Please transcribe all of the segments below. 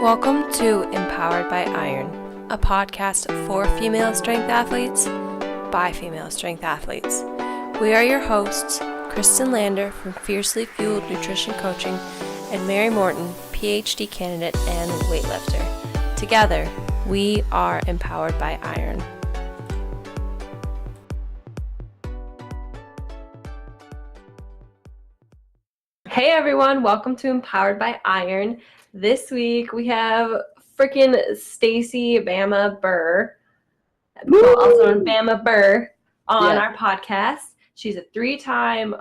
Welcome to Empowered by Iron, a podcast for female strength athletes by female strength athletes. We are your hosts, Kristen Lander from Fiercely Fueled Nutrition Coaching and Mary Morton, PhD candidate and weightlifter. Together, we are Empowered by Iron. Hey everyone, welcome to Empowered by Iron. This week we have freaking Stacy Bama Burr, also known Bama Burr, on our podcast. She's a 3-time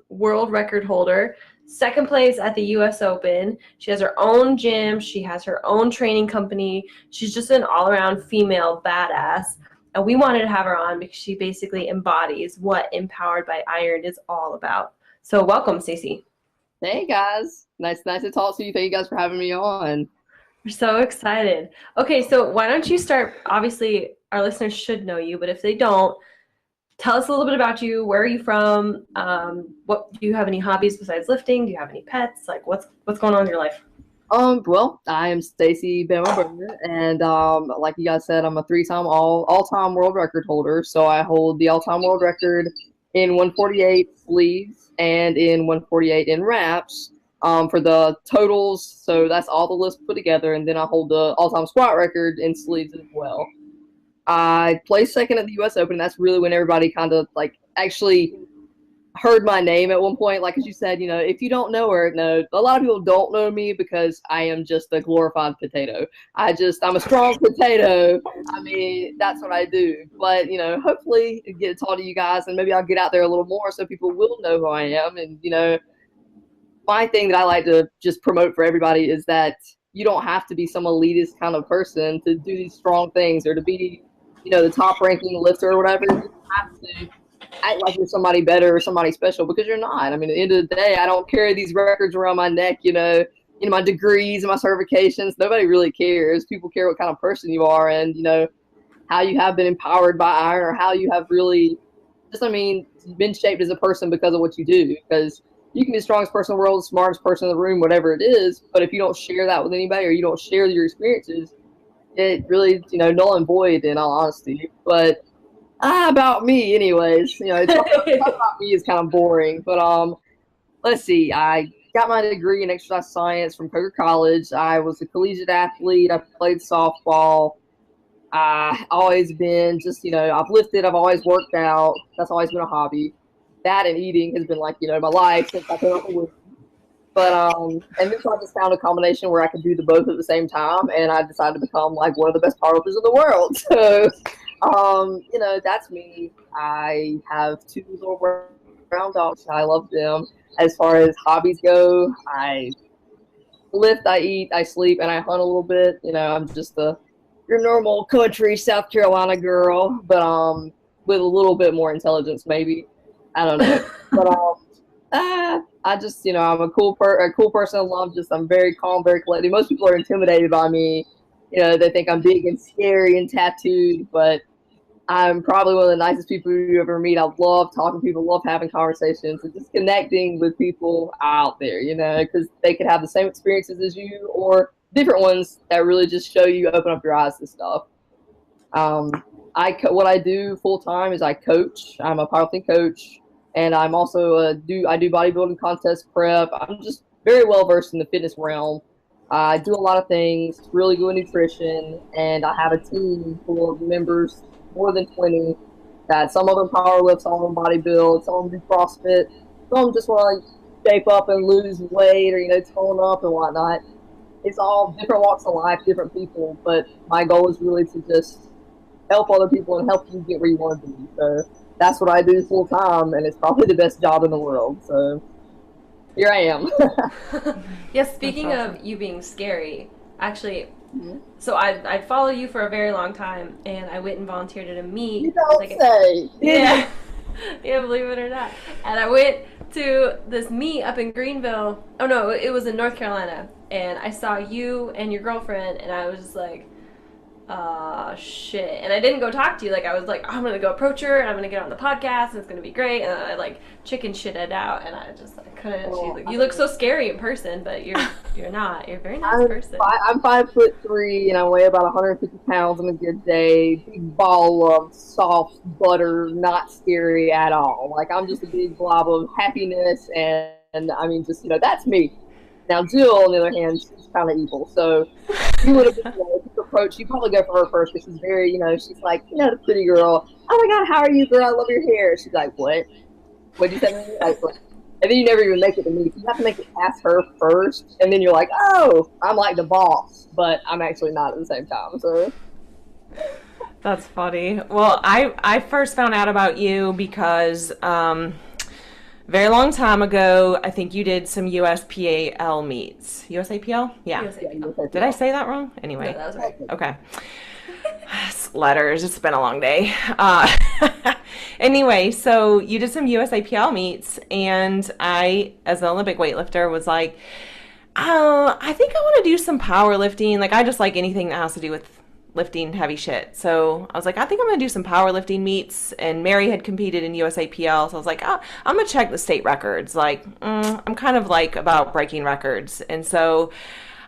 world record holder, second place at the US Open. She has her own gym. She has her own training company. She's just an all-around female badass. And we wanted to have her on because she basically embodies what Empowered by Iron is all about. So welcome, Stacy. Hey guys, nice to talk to you. Thank you guys for having me on. We're so excited. Okay, so why don't you start? Obviously, our listeners should know you, but if they don't, tell us a little bit about you. Where are you from? What do you have any hobbies besides lifting? Do you have any pets? Like, what's going on in your life? Well, I am Stacy Bama Burr, and like you guys said, I'm a 3-time all-time world record holder. So I hold the all-time world record in 148 sleeves and in 148 in wraps for the totals. So that's all the lifts put together, and then I hold the all-time squat record in sleeves as well. I placed second at the US Open. That's really when everybody kind of like actually heard my name at one point. Like as you said, you know, if you don't know her, no, a lot of people don't know me because I am just a glorified potato. I'm a strong potato. I mean, that's what I do. But, you know, hopefully get to talk to you guys and maybe I'll get out there a little more so people will know who I am. And, you know, my thing that I like to just promote for everybody is that you don't have to be some elitist kind of person to do these strong things or to be, you know, the top ranking lifter or whatever. You have to act like you're somebody better or somebody special because you're not. I mean, at the end of the day, I don't carry these records around my neck, you know, my degrees and my certifications. Nobody really cares. People care what kind of person you are and, you know, how you have been empowered by iron or how you have really just, I mean, been shaped as a person because of what you do. Because you can be the strongest person in the world, the smartest person in the room, whatever it is. But if you don't share that with anybody or you don't share your experiences, it really, you know, null and void in all honesty. But about me anyways, you know, talk about me is kind of boring, but let's see, I got my degree in exercise science from Coker College. I was a collegiate athlete. I played softball. I always been just, you know, I've lifted, I've always worked out. That's always been a hobby. That and eating has been like, you know, my life since I came up with. But and then so I just found a combination where I could do the both at the same time, and I decided to become like one of the best powerlifters in the world. So you know, that's me. I have 2 little brown dogs. I love them. As far as hobbies go, I lift, I eat, I sleep, and I hunt a little bit. You know, I'm just your normal country South Carolina girl, but with a little bit more intelligence, maybe. I don't know. But I just, you know, I'm a cool person. I'm very calm, very collected. Most people are intimidated by me. You know, they think I'm big and scary and tattooed, but I'm probably one of the nicest people you ever meet. I love talking to people, love having conversations, and just connecting with people out there, you know, because they could have the same experiences as you or different ones that really just show you, open up your eyes to stuff. What I do full time is I coach. I'm a powerlifting coach, and I'm also I do bodybuilding contest prep. I'm just very well versed in the fitness realm. I do a lot of things, really good nutrition, and I have a team full of members, more than 20, that some of them power lift, some of them bodybuild, some of them do CrossFit, some of them just want to shape up and lose weight or, you know, tone up and whatnot. It's all different walks of life, different people, but my goal is really to just help other people and help you get where you want to be. So that's what I do full time, and it's probably the best job in the world. So here I am. Yes, speaking of you being scary, actually, so I followed you for a very long time, and I went and volunteered at a meet. You don't say. Yeah. Yeah, believe it or not. And I went to this meet up in Greenville. Oh, no, it was in North Carolina. And I saw you and your girlfriend, and I was just like, Shit. And I didn't go talk to you. Like, I was like, I'm gonna go approach her and I'm gonna get on the podcast and it's gonna be great. And then I like chicken shitted out and I just like couldn't. She's like, you look so scary in person, but you're not. You're a very nice person. I'm 5'3" and I weigh about 150 pounds on a good day. Big ball of soft butter, not scary at all. Like, I'm just a big blob of happiness and I mean, just, that's me. Now, Jill, on the other hand, she's kind of evil. So you would have been, approach. You probably go for her first because she's very, she's like, the pretty girl. Oh my God, how are you, girl? I love your hair. She's like, what? What'd you say to me? Like, and then you never even make it to me. You have to make it past her first, and then you're like, oh, I'm like the boss, but I'm actually not at the same time. So that's funny. Well, I first found out about you because very long time ago, I think you did some USPAL meets. USAPL? Yeah. USAPL. Did I say that wrong? Anyway. No, that was right. Okay. Letters. It's been a long day. Anyway, so you did some USAPL meets, and I, as an Olympic weightlifter, was like, oh, I think I want to do some powerlifting. Like, I just like anything that has to do with lifting heavy shit. So I was like, I think I'm going to do some powerlifting meets. And Mary had competed in USAPL. So I was like, oh, I'm going to check the state records. Like, I'm kind of like about breaking records. And so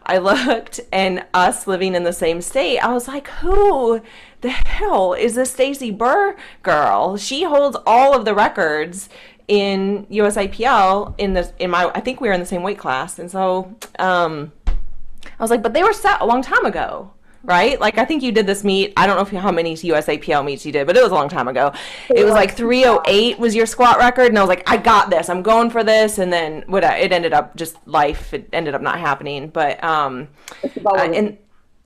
I looked, and us living in the same state, I was like, who the hell is this Stacy Burr girl? She holds all of the records in USAPL I think we were in the same weight class. And so I was like, but they were set a long time ago. Right? Like, I think you did this meet. I don't know how many USAPL meets you did, but it was a long time ago. It was like 308 was your squat record. And I was like, I got this. I'm going for this. And then it ended up just life. It ended up not happening. But,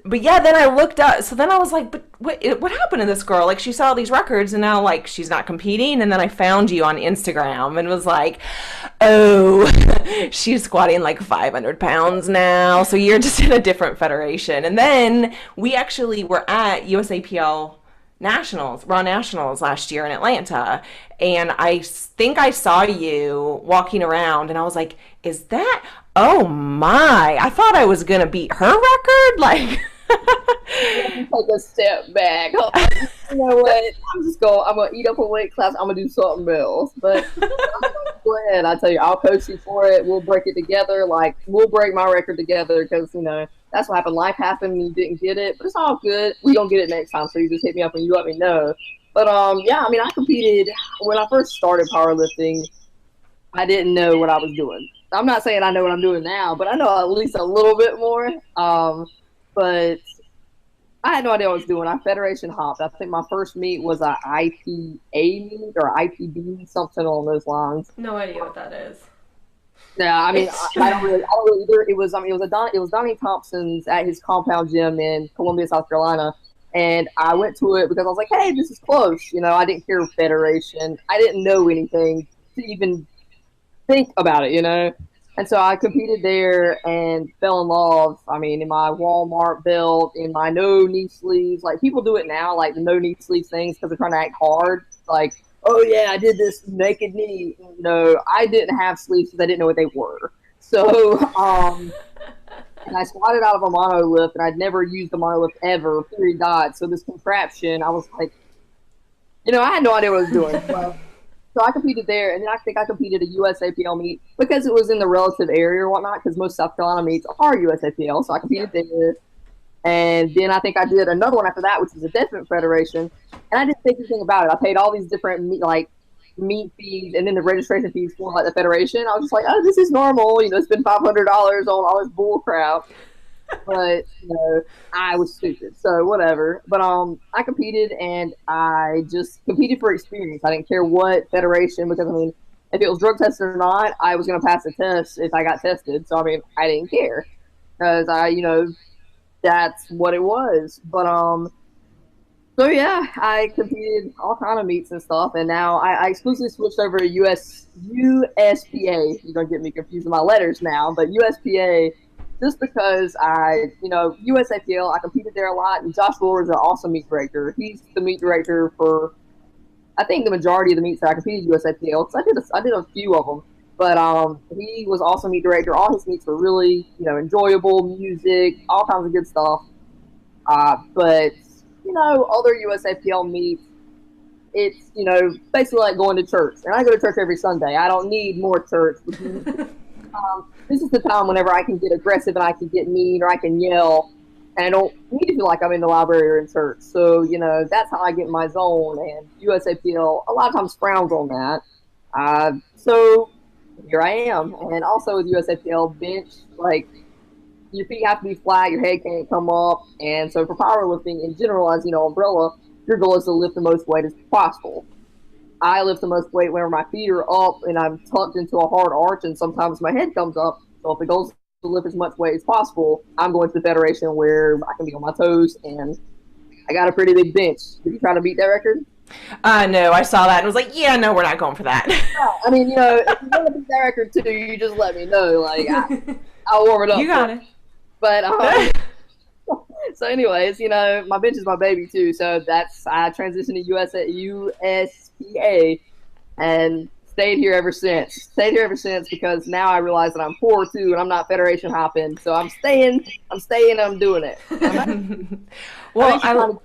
but yeah, then I looked up. So then I was like, but what happened to this girl? Like, she saw all these records and now, like, she's not competing. And then I found you on Instagram and was like, oh, she's squatting like 500 pounds now. So you're just in a different federation. And then we actually were at USAPL Raw Nationals last year in Atlanta. And I think I saw you walking around and I was like, is that, oh my, I thought I was going to beat her record. Like, take a step back. You know what? I'm gonna eat up a weight class. I'm gonna do something else. But go ahead. I tell you, I'll coach you for it. We'll break it together. Like, we'll break my record together because that's what happened. Life happened. You didn't get it, but it's all good. We gonna get it next time. So you just hit me up and you let me know. But yeah, I mean, I competed when I first started powerlifting. I didn't know what I was doing. I'm not saying I know what I'm doing now, but I know at least a little bit more. But I had no idea what I was doing. I federation hopped. I think my first meet was a IPA meet or IPB, something along those lines. No idea what that is. Yeah, I mean, I don't really either. It was Donnie Thompson's at his compound gym in Columbia, South Carolina, and I went to it because I was like, hey, this is close. I didn't hear federation. I didn't know anything to even think about it, And so I competed there and fell in love. I mean, in my Walmart belt, in my no knee sleeves. Like, people do it now, like the no knee sleeves things because they're trying to act hard. Like, oh yeah, I did this naked knee. No, I didn't have sleeves because I didn't know what they were. So, and I squatted out of a monolift, and I'd never used a monolift ever, period, dot. So this contraption, I was like, I had no idea what I was doing. So I competed there, and then I think I competed a USAPL meet because it was in the relative area or whatnot, because most South Carolina meets are USAPL. So I competed there. And then I think I did another one after that, which is a different federation. And I didn't think anything about it. I paid all these different meet fees and then the registration fees for the federation. I was just like, oh, this is normal. Spend $500 on all this bull crap. But I was stupid, so whatever. But I competed, and I just competed for experience. I didn't care what federation, because I mean, if it was drug tested or not, I was going to pass the test if I got tested. So I mean, I didn't care because that's what it was. But so yeah, I competed all kind of meets and stuff, and now I exclusively switched over to USPA. You're gonna get me confused with my letters now, but USPA. Just because USAPL, I competed there a lot, and Josh Rohr is an awesome meet director. He's the meet director for, I think, the majority of the meets that I competed at USAPL, because I did a few of them. But he was also meet director. All his meets were really, enjoyable, music, all kinds of good stuff. But, other USAPL meets, it's, basically like going to church. And I go to church every Sunday. I don't need more church. This is the time whenever I can get aggressive and I can get mean or I can yell. And I don't need to feel like I'm in the library or in church. So, that's how I get in my zone. And USAPL a lot of times frowns on that. So here I am. And also with USAPL bench, like, your feet have to be flat, your head can't come up. And so for powerlifting in general, as umbrella, your goal is to lift the most weight as possible. I lift the most weight whenever my feet are up and I'm tucked into a hard arch, and sometimes my head comes up. So if the goal is to lift as much weight as possible, I'm going to the federation where I can be on my toes, and I got a pretty big bench. Did you try to beat that record? No, I saw that and was like, yeah, no, we're not going for that. Yeah, I mean, if you want to beat that record too, you just let me know. Like, I'll warm it up. You got it. But so, anyways, my bench is my baby too. So I transitioned to USPA and stayed here ever since. Because now I realize that I'm poor too, and I'm not federation hopping. So I'm staying, I'm doing it. Well, I'm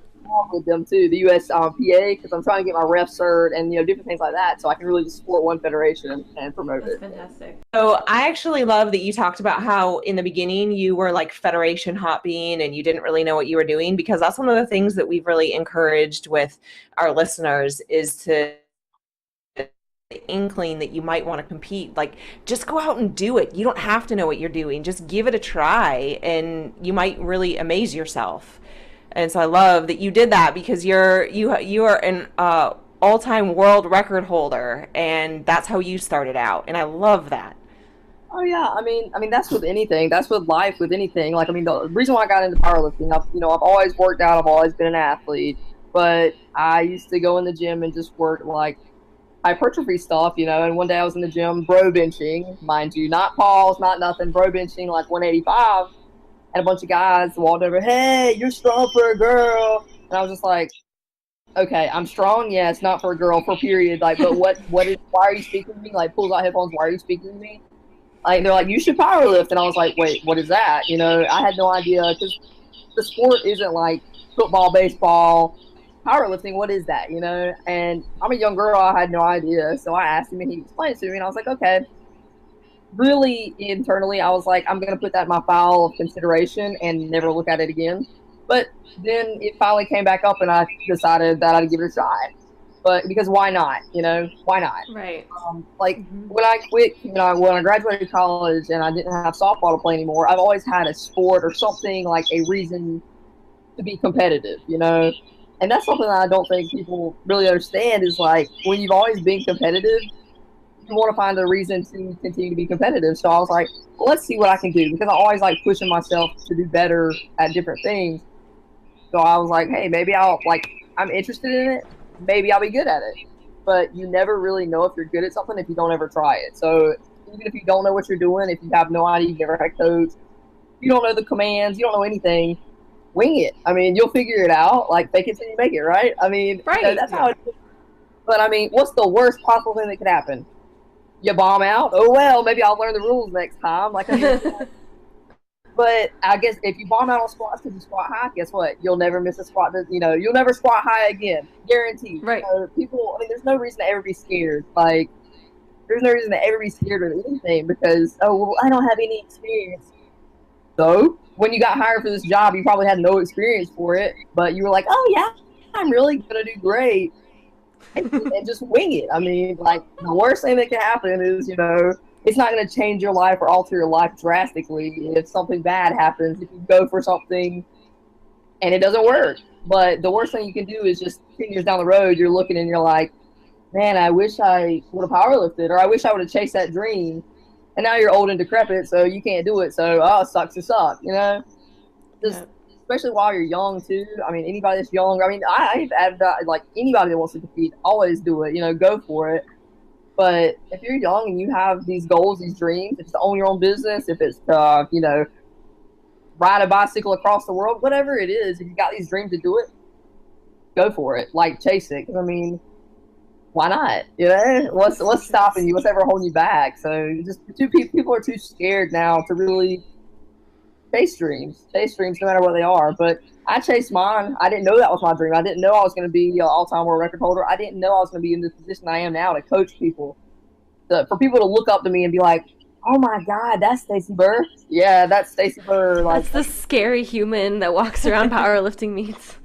with them too, the USPA, because I'm trying to get my ref cert and different things like that, so I can really just support one federation and promote it. That's fantastic. So I actually love that you talked about how in the beginning you were like federation hopping and you didn't really know what you were doing, because that's one of the things that we've really encouraged with our listeners is to inkling that you might want to compete, like just go out and do it. You don't have to know what you're doing, just give it a try and you might really amaze yourself. And so I love that you did that, because you are an all-time world record holder, and that's how you started out, and I love that. Oh yeah, I mean that's with anything. That's with life, with anything. Like, the reason why I got into powerlifting, I've always worked out. I've always been an athlete, but I used to go in the gym and just work like hypertrophy stuff, And one day I was in the gym bro benching, mind you, not pause, not nothing, bro benching like 185. And a bunch of guys walked over, hey, you're strong for a girl. And I was just like, okay, I'm strong. Yeah, it's not for a girl, for period. Like, but why are you speaking to me? Like, pulls out headphones, why are you speaking to me? Like, they're like, you should powerlift. And I was like, wait, what is that? I had no idea, because the sport isn't like football, baseball, powerlifting. What is that, And I'm a young girl. I had no idea. So I asked him and he explained it to me. And I was like, okay. Really internally, I was like, I'm going to put that in my file of consideration and never look at it again. But then it finally came back up and I decided that I'd give it a try. But because why not? Why not? Right. When I quit, when I graduated college and I didn't have softball to play anymore, I've always had a sport or something, like a reason to be competitive, And that's something that I don't think people really understand, is like, when you've always been competitive, you want to find a reason to continue to be competitive. So I was like, well, let's see what I can do, because I always like pushing myself to do better at different things. So I was like, hey, maybe I'm interested in it. Maybe I'll be good at it. But you never really know if you're good at something if you don't ever try it. So even if you don't know what you're doing, if you have no idea, you've never had a coach, you don't know the commands, you don't know anything, wing it. You'll figure it out. Like, fake it till you make it, right? right. That's how it is. But what's the worst possible thing that could happen? You bomb out? Oh well, maybe I'll learn the rules next time. But I guess if you bomb out on squats because you squat high, guess what? You'll never miss a squat. You'll never squat high again, guaranteed. Right. People. There's no reason to ever be scared. Like, there's no reason to ever be scared of anything, because I don't have any experience. So when you got hired for this job, you probably had no experience for it, but you were like, oh yeah, I'm really gonna do great. And just wing it. The worst thing that can happen is, it's not going to change your life or alter your life drastically if something bad happens, if you go for something and it doesn't work. But the worst thing you can do is just 10 years down the road, you're looking and you're like, man, I wish I would have powerlifted, or I wish I would have chased that dream. And now you're old and decrepit, so you can't do it. So, it sucks to suck, Just, especially while you're young too. Anybody that's younger. I've advocated, like, anybody that wants to compete, always do it. Go for it. But if you're young and you have these goals, these dreams, if it's to own your own business, if it's to, ride a bicycle across the world, whatever it is, if you got these dreams to do it, go for it. Like, chase it. Why not? What's stopping you? What's ever holding you back? So just people are too scared now to really chase dreams, no matter what they are. But I chased mine. I didn't know that was my dream. I didn't know I was going to be an all-time world record holder. I didn't know I was going to be in this position I am now to coach people, for people to look up to me and be like, "Oh my God, that's Stacy Burr." Yeah, that's Stacy Burr. Like, that's the scary human that walks around powerlifting meets.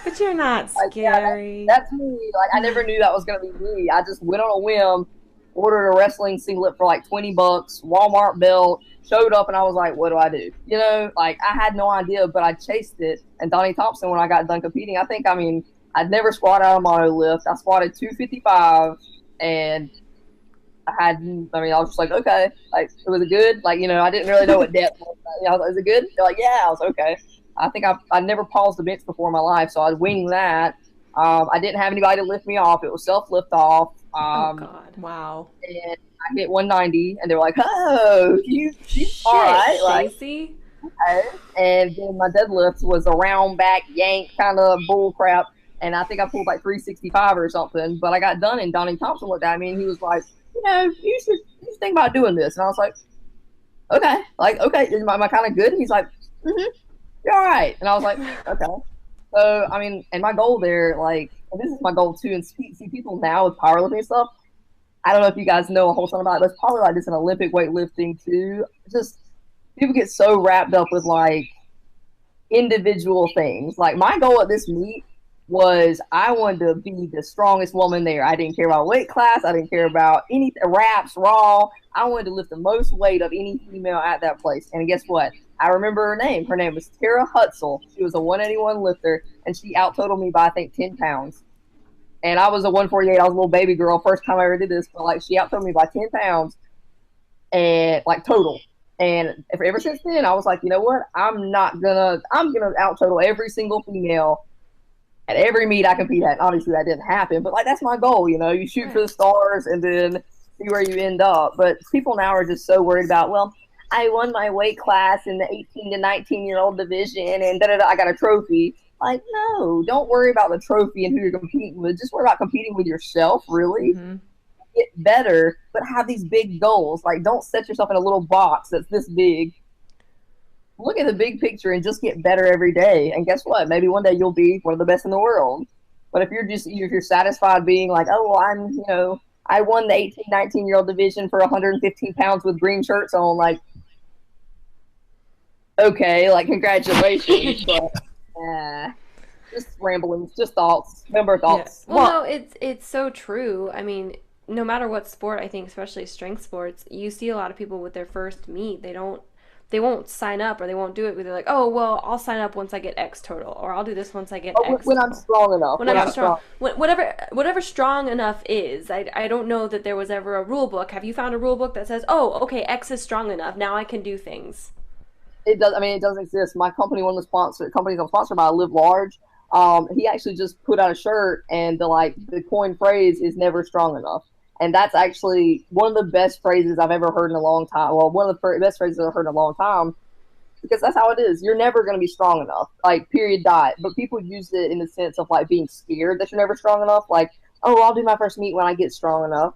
But you're not scary. Yeah, that's me. Like, I never knew that was going to be me. I just went on a whim, ordered a wrestling singlet for like $20, Walmart belt, showed up, and I was like, what do I do? You know, like, I had no idea, but I chased it. And Donnie Thompson, when I got done competing, I'd never squatted out of my lift. I squatted 255, and I was just like, okay. Like, was it good? Like, you know, I didn't really know what depth was. You know, is it good? They're like, yeah. I was okay. I think I never paused the bench before in my life, so I was winging that. I didn't have anybody to lift me off. It was self-lift off. Oh, God. Wow. And I hit 190, and they were like, oh, she's all right. Like, Stacy. Okay. And then my deadlift was a round back yank kind of bull crap, and I think I pulled like 365 or something. But I got done, and Donnie Thompson looked at me, and he was like, you know, you should think about doing this. And I was like, okay. Like, okay, am I kind of good? And he's like, mm-hmm. You're all right. And I was like, okay. So, I mean, and my goal there, like, and this is my goal too, and see people now with powerlifting and stuff, I don't know if you guys know a whole ton about it, but it's probably like this in Olympic weightlifting too. Just, people get so wrapped up with, like, individual things. Like, my goal at this meet was I wanted to be the strongest woman there. I didn't care about weight class. I didn't care about any wraps, raw. I wanted to lift the most weight of any female at that place. And guess what? I remember her name. Her name was Tara Hutzel. She was a 181 lifter, and she out-totaled me by, I think, 10 pounds. And I was a 148. I was a little baby girl. First time I ever did this, but, like, she out-totaled me by 10 pounds, and, like, total. And ever since then, I was like, you know what? I'm gonna out-total every single female at every meet I compete at. Obviously, that didn't happen, but, like, that's my goal. You know, you shoot for the stars and then see where you end up. But people now are just so worried about, well, I won my weight class in the 18 to 19-year-old division, and I got a trophy. Like, no, don't worry about the trophy and who you're competing with. Just worry about competing with yourself, really. Mm-hmm. Get better, but have these big goals. Like, don't set yourself in a little box that's this big. Look at the big picture and just get better every day. And guess what? Maybe one day you'll be one of the best in the world. But if you're satisfied being like, oh, well, I won the 18, 19-year-old division for 115 pounds with green shirts on, like, okay, like, congratulations, but just ramblings, just thoughts, member thoughts. Yeah. Well, no, it's so true. I mean, no matter what sport, I think, especially strength sports, you see a lot of people with their first meet, they won't sign up, or they won't do it. They're like, oh, well, I'll sign up once I get X total, or I'll do this once I get X when total. I'm strong enough. When I'm strong. Whatever strong enough is. I don't know that there was ever a rule book. Have you found a rule book that says, oh, okay, X is strong enough, now I can do things? It does. I mean, it doesn't exist. My company, one of the companies I'm sponsored by, Live Large. He actually just put out a shirt, and the coin phrase is "never strong enough," and that's actually one of the best phrases I've ever heard in a long time. Well, one of the best phrases I've heard in a long time, because that's how it is. You're never going to be strong enough. Like, period. Dot. But people use it in the sense of, like, being scared that you're never strong enough. Like, oh, I'll do my first meet when I get strong enough.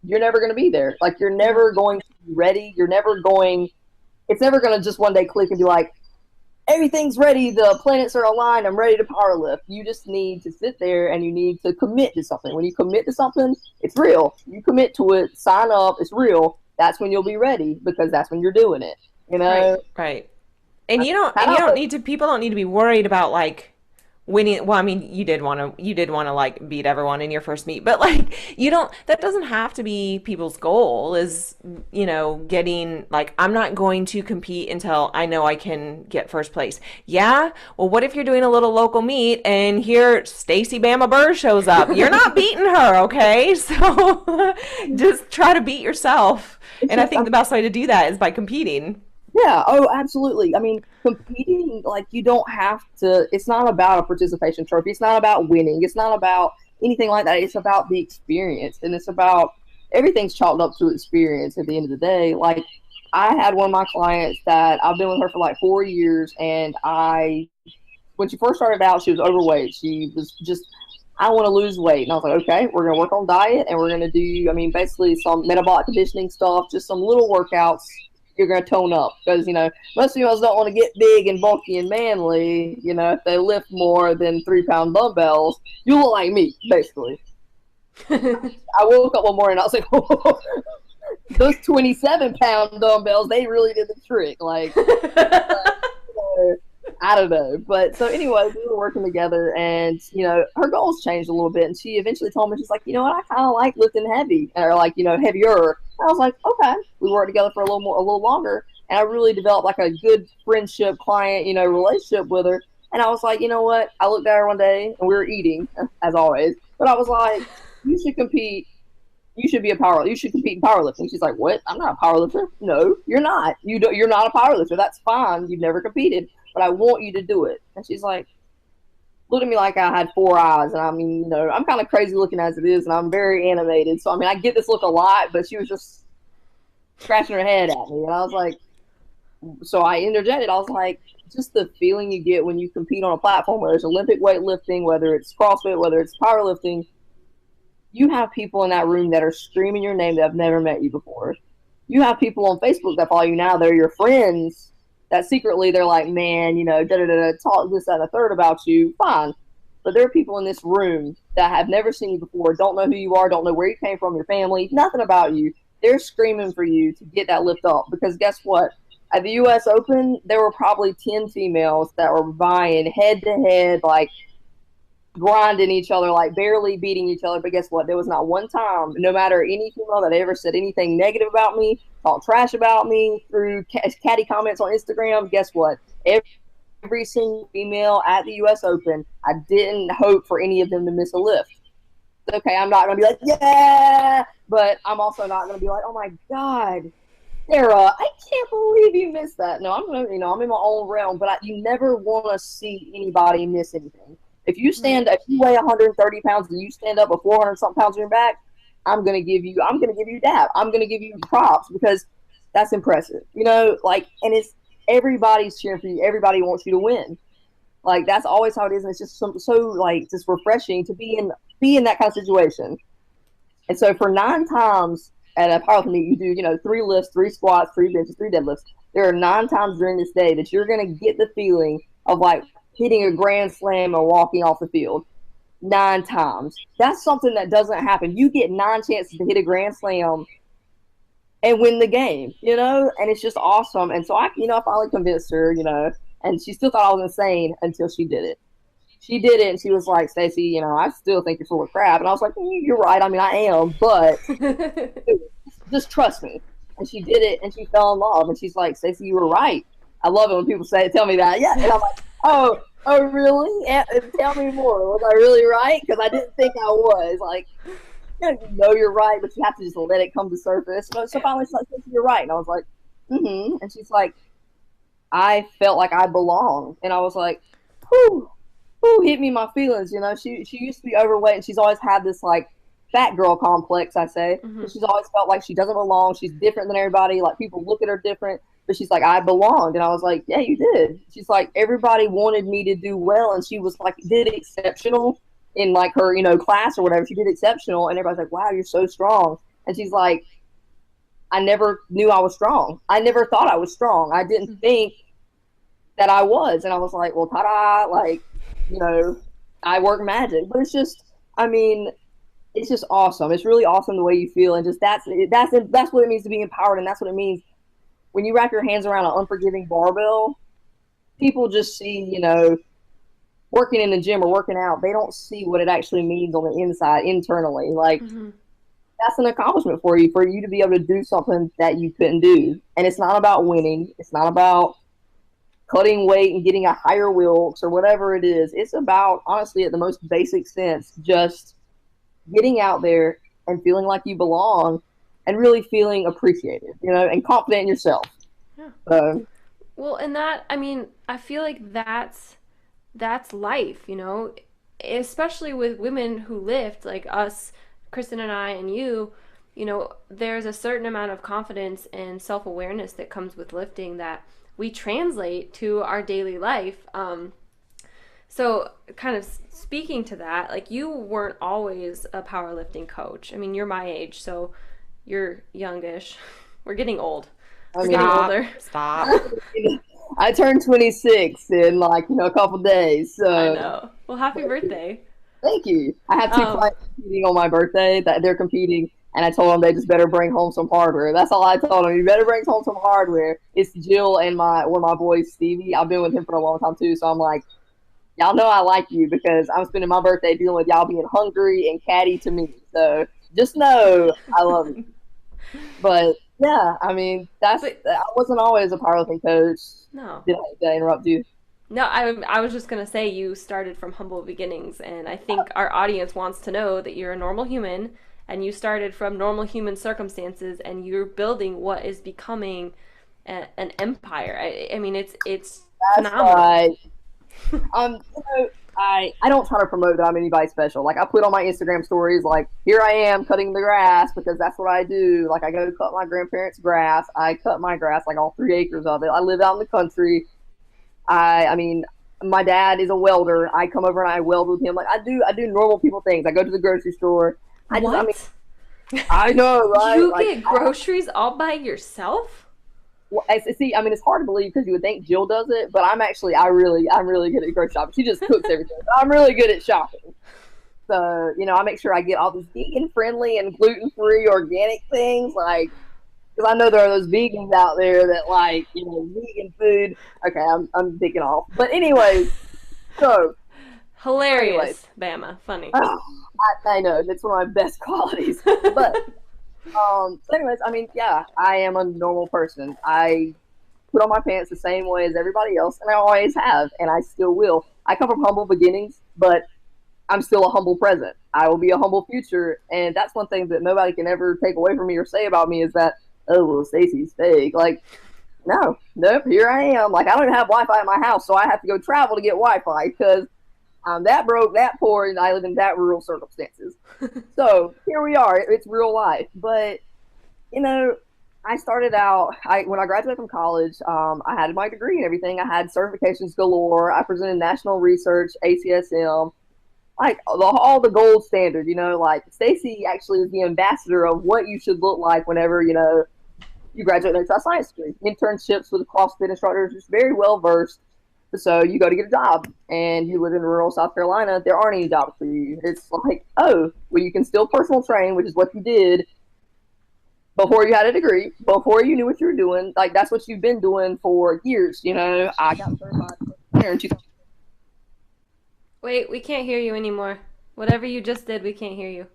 You're never going to be there. Like, you're never going to be ready. It's never going to just one day click and be like, everything's ready, the planets are aligned, I'm ready to power lift. You just need to sit there, and you need to commit to something. When you commit to something, it's real. You commit to it, sign up, it's real. That's when you'll be ready, because that's when you're doing it. You know? Right. And people don't need to be worried about, like, winning. Well, I mean, you did want to like beat everyone in your first meet, but, like, that doesn't have to be people's goal, is, getting, like, I'm not going to compete until I know I can get first place. Yeah. Well, what if you're doing a little local meet and here Stacy Bama Burr shows up? You're not beating her. Okay. So just try to beat yourself. And I think the best way to do that is by competing. Yeah, oh, absolutely. I mean, competing, like, you don't have to, it's not about a participation trophy. It's not about winning. It's not about anything like that. It's about the experience, and it's about, everything's chalked up to experience at the end of the day. Like, I had one of my clients that I've been with her for like 4 years, and when she first started out, she was overweight. She was just, I want to lose weight. And I was like, okay, we're going to work on diet, and we're going to do, basically some metabolic conditioning stuff, just some little workouts you're going to tone up because, most females don't want to get big and bulky and manly. If they lift more than 3-pound dumbbells, you look like me, basically. I woke up one morning and I was like, oh, those 27-pound dumbbells, they really did the trick. Like, I don't know. But so anyway, we were working together and, her goals changed a little bit. And she eventually told me, she's like, you know what, I kind of like lifting heavy or like, heavier. And I was like, okay. We worked together for a little longer. And I really developed like a good friendship, client, relationship with her. And I was like, you know what? I looked at her one day and we were eating, as always. But I was like, you should compete. You should compete in powerlifting. She's like, what? I'm not a powerlifter. No, you're not. You're not a powerlifter. That's fine. You've never competed, but I want you to do it. And she's like, looked at me like I had 4 eyes. And I mean, I'm kind of crazy looking as it is, and I'm very animated. So, I mean, I get this look a lot, but she was just scratching her head at me. And I was like, so I interjected. I was like, just the feeling you get when you compete on a platform, whether it's Olympic weightlifting, whether it's CrossFit, whether it's powerlifting, you have people in that room that are screaming your name that have never met you before. You have people on Facebook that follow you now. They're your friends that secretly they're like, man, talk this, that, and the third about you. Fine. But there are people in this room that have never seen you before, don't know who you are, don't know where you came from, your family, nothing about you. They're screaming for you to get that lift up because guess what? At the U.S. Open, there were probably 10 females that were vying head-to-head, like, grinding each other, like barely beating each other. But guess what? There was not one time, no matter any female that ever said anything negative about me, talked trash about me through catty comments on Instagram. Guess what? Every single female at the U.S. Open, I didn't hope for any of them to miss a lift. Okay, I'm not going to be like, yeah, but I'm also not going to be like, oh my God, Sarah, I can't believe you missed that. No, I'm in my own realm, but you never want to see anybody miss anything. If you weigh 130 pounds and you stand up with 400 something pounds on your back, I'm gonna give you dap. I'm gonna give you props because that's impressive. And it's everybody's cheering for you. Everybody wants you to win. Like that's always how it is, and it's just so like just refreshing to be in that kind of situation. And so for 9 times at a powerlifting meet, you do 3 lifts, 3 squats, 3 benches, 3 deadlifts. There are 9 times during this day that you're gonna get the feeling of like hitting a grand slam and walking off the field 9 times. That's something that doesn't happen. You get 9 chances to hit a grand slam and win the game, and it's just awesome. And so I finally convinced her, and she still thought I was insane until she did it. She did it, and she was like, Stacy, I still think you're full of crap. And I was like, you're right. I mean, I am, but just trust me. And she did it, and she fell in love. And she's like, Stacy, you were right. I love it when people tell me that. Yeah, and I'm like, oh, really? Yeah, tell me more. Was I really right? Because I didn't think I was. Like, you know you're right, but you have to just let it come to surface. So finally, she's like, you're right. And I was like, mm-hmm. And she's like, I felt like I belonged. And I was like, whew, hit me my feelings. She used to be overweight, and she's always had this, like, fat girl complex, I say. Mm-hmm. She's always felt like she doesn't belong. She's different than everybody. Like, people look at her different. But she's like, I belonged. And I was like, yeah, you did. She's like, everybody wanted me to do well. And she was like, did exceptional in like her, class or whatever. She did exceptional. And everybody's like, wow, you're so strong. And she's like, I never knew I was strong. I never thought I was strong. I didn't think that I was. And I was like, well, ta-da, like, I work magic. But it's just, it's just awesome. It's really awesome the way you feel. And just that's what it means to be empowered. And that's what it means. When you wrap your hands around an unforgiving barbell, people just see, working in the gym or working out. They don't see what it actually means on the inside, internally. Like, that's an accomplishment for you to be able to do something that you couldn't do. And it's not about winning. It's not about cutting weight and getting a higher Wilks or whatever it is. It's about, honestly, at the most basic sense, just getting out there and feeling like you belong. And really feeling appreciated, and confident in yourself. Yeah. Well, and that, I feel like that's life, especially with women who lift, like us, Kristen and I and you, there's a certain amount of confidence and self-awareness that comes with lifting that we translate to our daily life. So kind of speaking to that, like you weren't always a powerlifting coach. You're my age, so you're youngish. We're getting old. I We're mean, getting older. Stop. I turned 26 in like, a couple days. So I know. Well, happy birthday. thank you. I have two Um, clients competing on my birthday that they're competing, and I told them they just better bring home some hardware. That's all I told them. You better bring home some hardware. It's Jill and one of my boys, Stevie. I've been with him for a long time too, so I'm like, y'all know I like you because I'm spending my birthday dealing with y'all being hungry and catty to me. So just know I love you. But yeah, I mean, I wasn't always a powerlifting coach. no. Did I interrupt you? No, I was just going to say you started from humble beginnings, and I think our audience wants to know that you're a normal human, and you started from normal human circumstances, and you're building what is becoming an empire. I mean, it's That's phenomenal. right. I don't try to promote that I'm anybody special. Like I put on my Instagram stories, like here I am cutting the grass because that's what I do. Like I go cut my grandparents' grass. I cut my grass, like all 3 acres of it. I live out in the country. I mean, my dad is a welder. I come over and I weld with him. Like I do normal people things. I go to the grocery store. What? I know, right? You like, get groceries all by yourself? Well, see, I mean, it's hard to believe because you would think Jill does it, but I'm really good at grocery shopping. She just cooks everything. But I'm really good at shopping. So, I make sure I get all these vegan friendly and gluten free organic things, like, because I know there are those vegans out there that like, vegan food. Okay, I'm picking off. But anyways, so. Hilarious, Bama. Funny. I know, that's one of my best qualities. But. So anyways, I mean, yeah, I am a normal person. I put on my pants the same way as everybody else, and I always have, and I still will. I come from humble beginnings, but I'm still a humble present. I will be a humble future, and that's one thing that nobody can ever take away from me or say about me is that, oh, well, Stacy's fake. Like, nope, here I am. Like, I don't even have Wi-Fi in my house, so I have to go travel to get Wi-Fi because I'm that broke, that poor, and I live in that rural circumstances. So here we are. It's real life. But, I started out, when I graduated from college, I had my degree and everything. I had certifications galore. I presented national research, ACSM, like all the gold standard, like Stacy actually is the ambassador of what you should look like whenever, you graduate an exercise science degree. Internships with CrossFit instructors, just very well versed. So you go to get a job and you live in rural South Carolina, there aren't any jobs for you. It's like, oh, well, you can still personal train, which is what you did before you had a degree, before you knew what you were doing. Like, that's what you've been doing for years, I got certified in 2000. Wait, we can't hear you anymore. Whatever you just did, we can't hear you.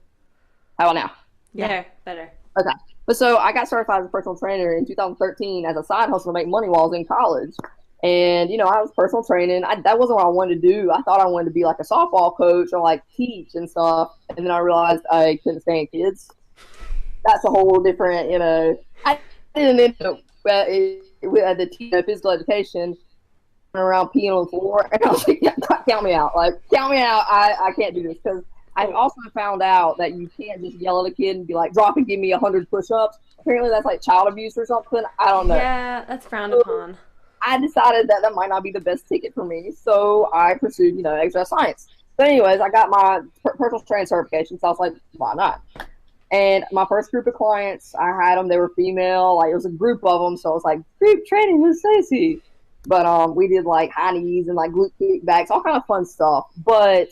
How about now? There, better. Okay. But so I got certified as a personal trainer in 2013 as a side hustle to make money while I was in college. And, I was personal training. That wasn't what I wanted to do. I thought I wanted to be like a softball coach or like teach and stuff. And then I realized I couldn't stand kids. That's a whole different, I didn't end up at the physical education around peeing on the floor. And I was like, yeah, count me out. Like, count me out. I can't do this because I also found out that you can't just yell at a kid and be like, drop and give me 100 push-ups. Apparently that's like child abuse or something. I don't know. Yeah, that's frowned upon. I decided that might not be the best ticket for me, so I pursued, exercise science. So anyways, I got my personal training certification, so I was like, why not? And my first group of clients, I had them, they were female, like it was a group of them, so I was like, group training with Stacy. But we did like high knees and like glute kickbacks, all kind of fun stuff. But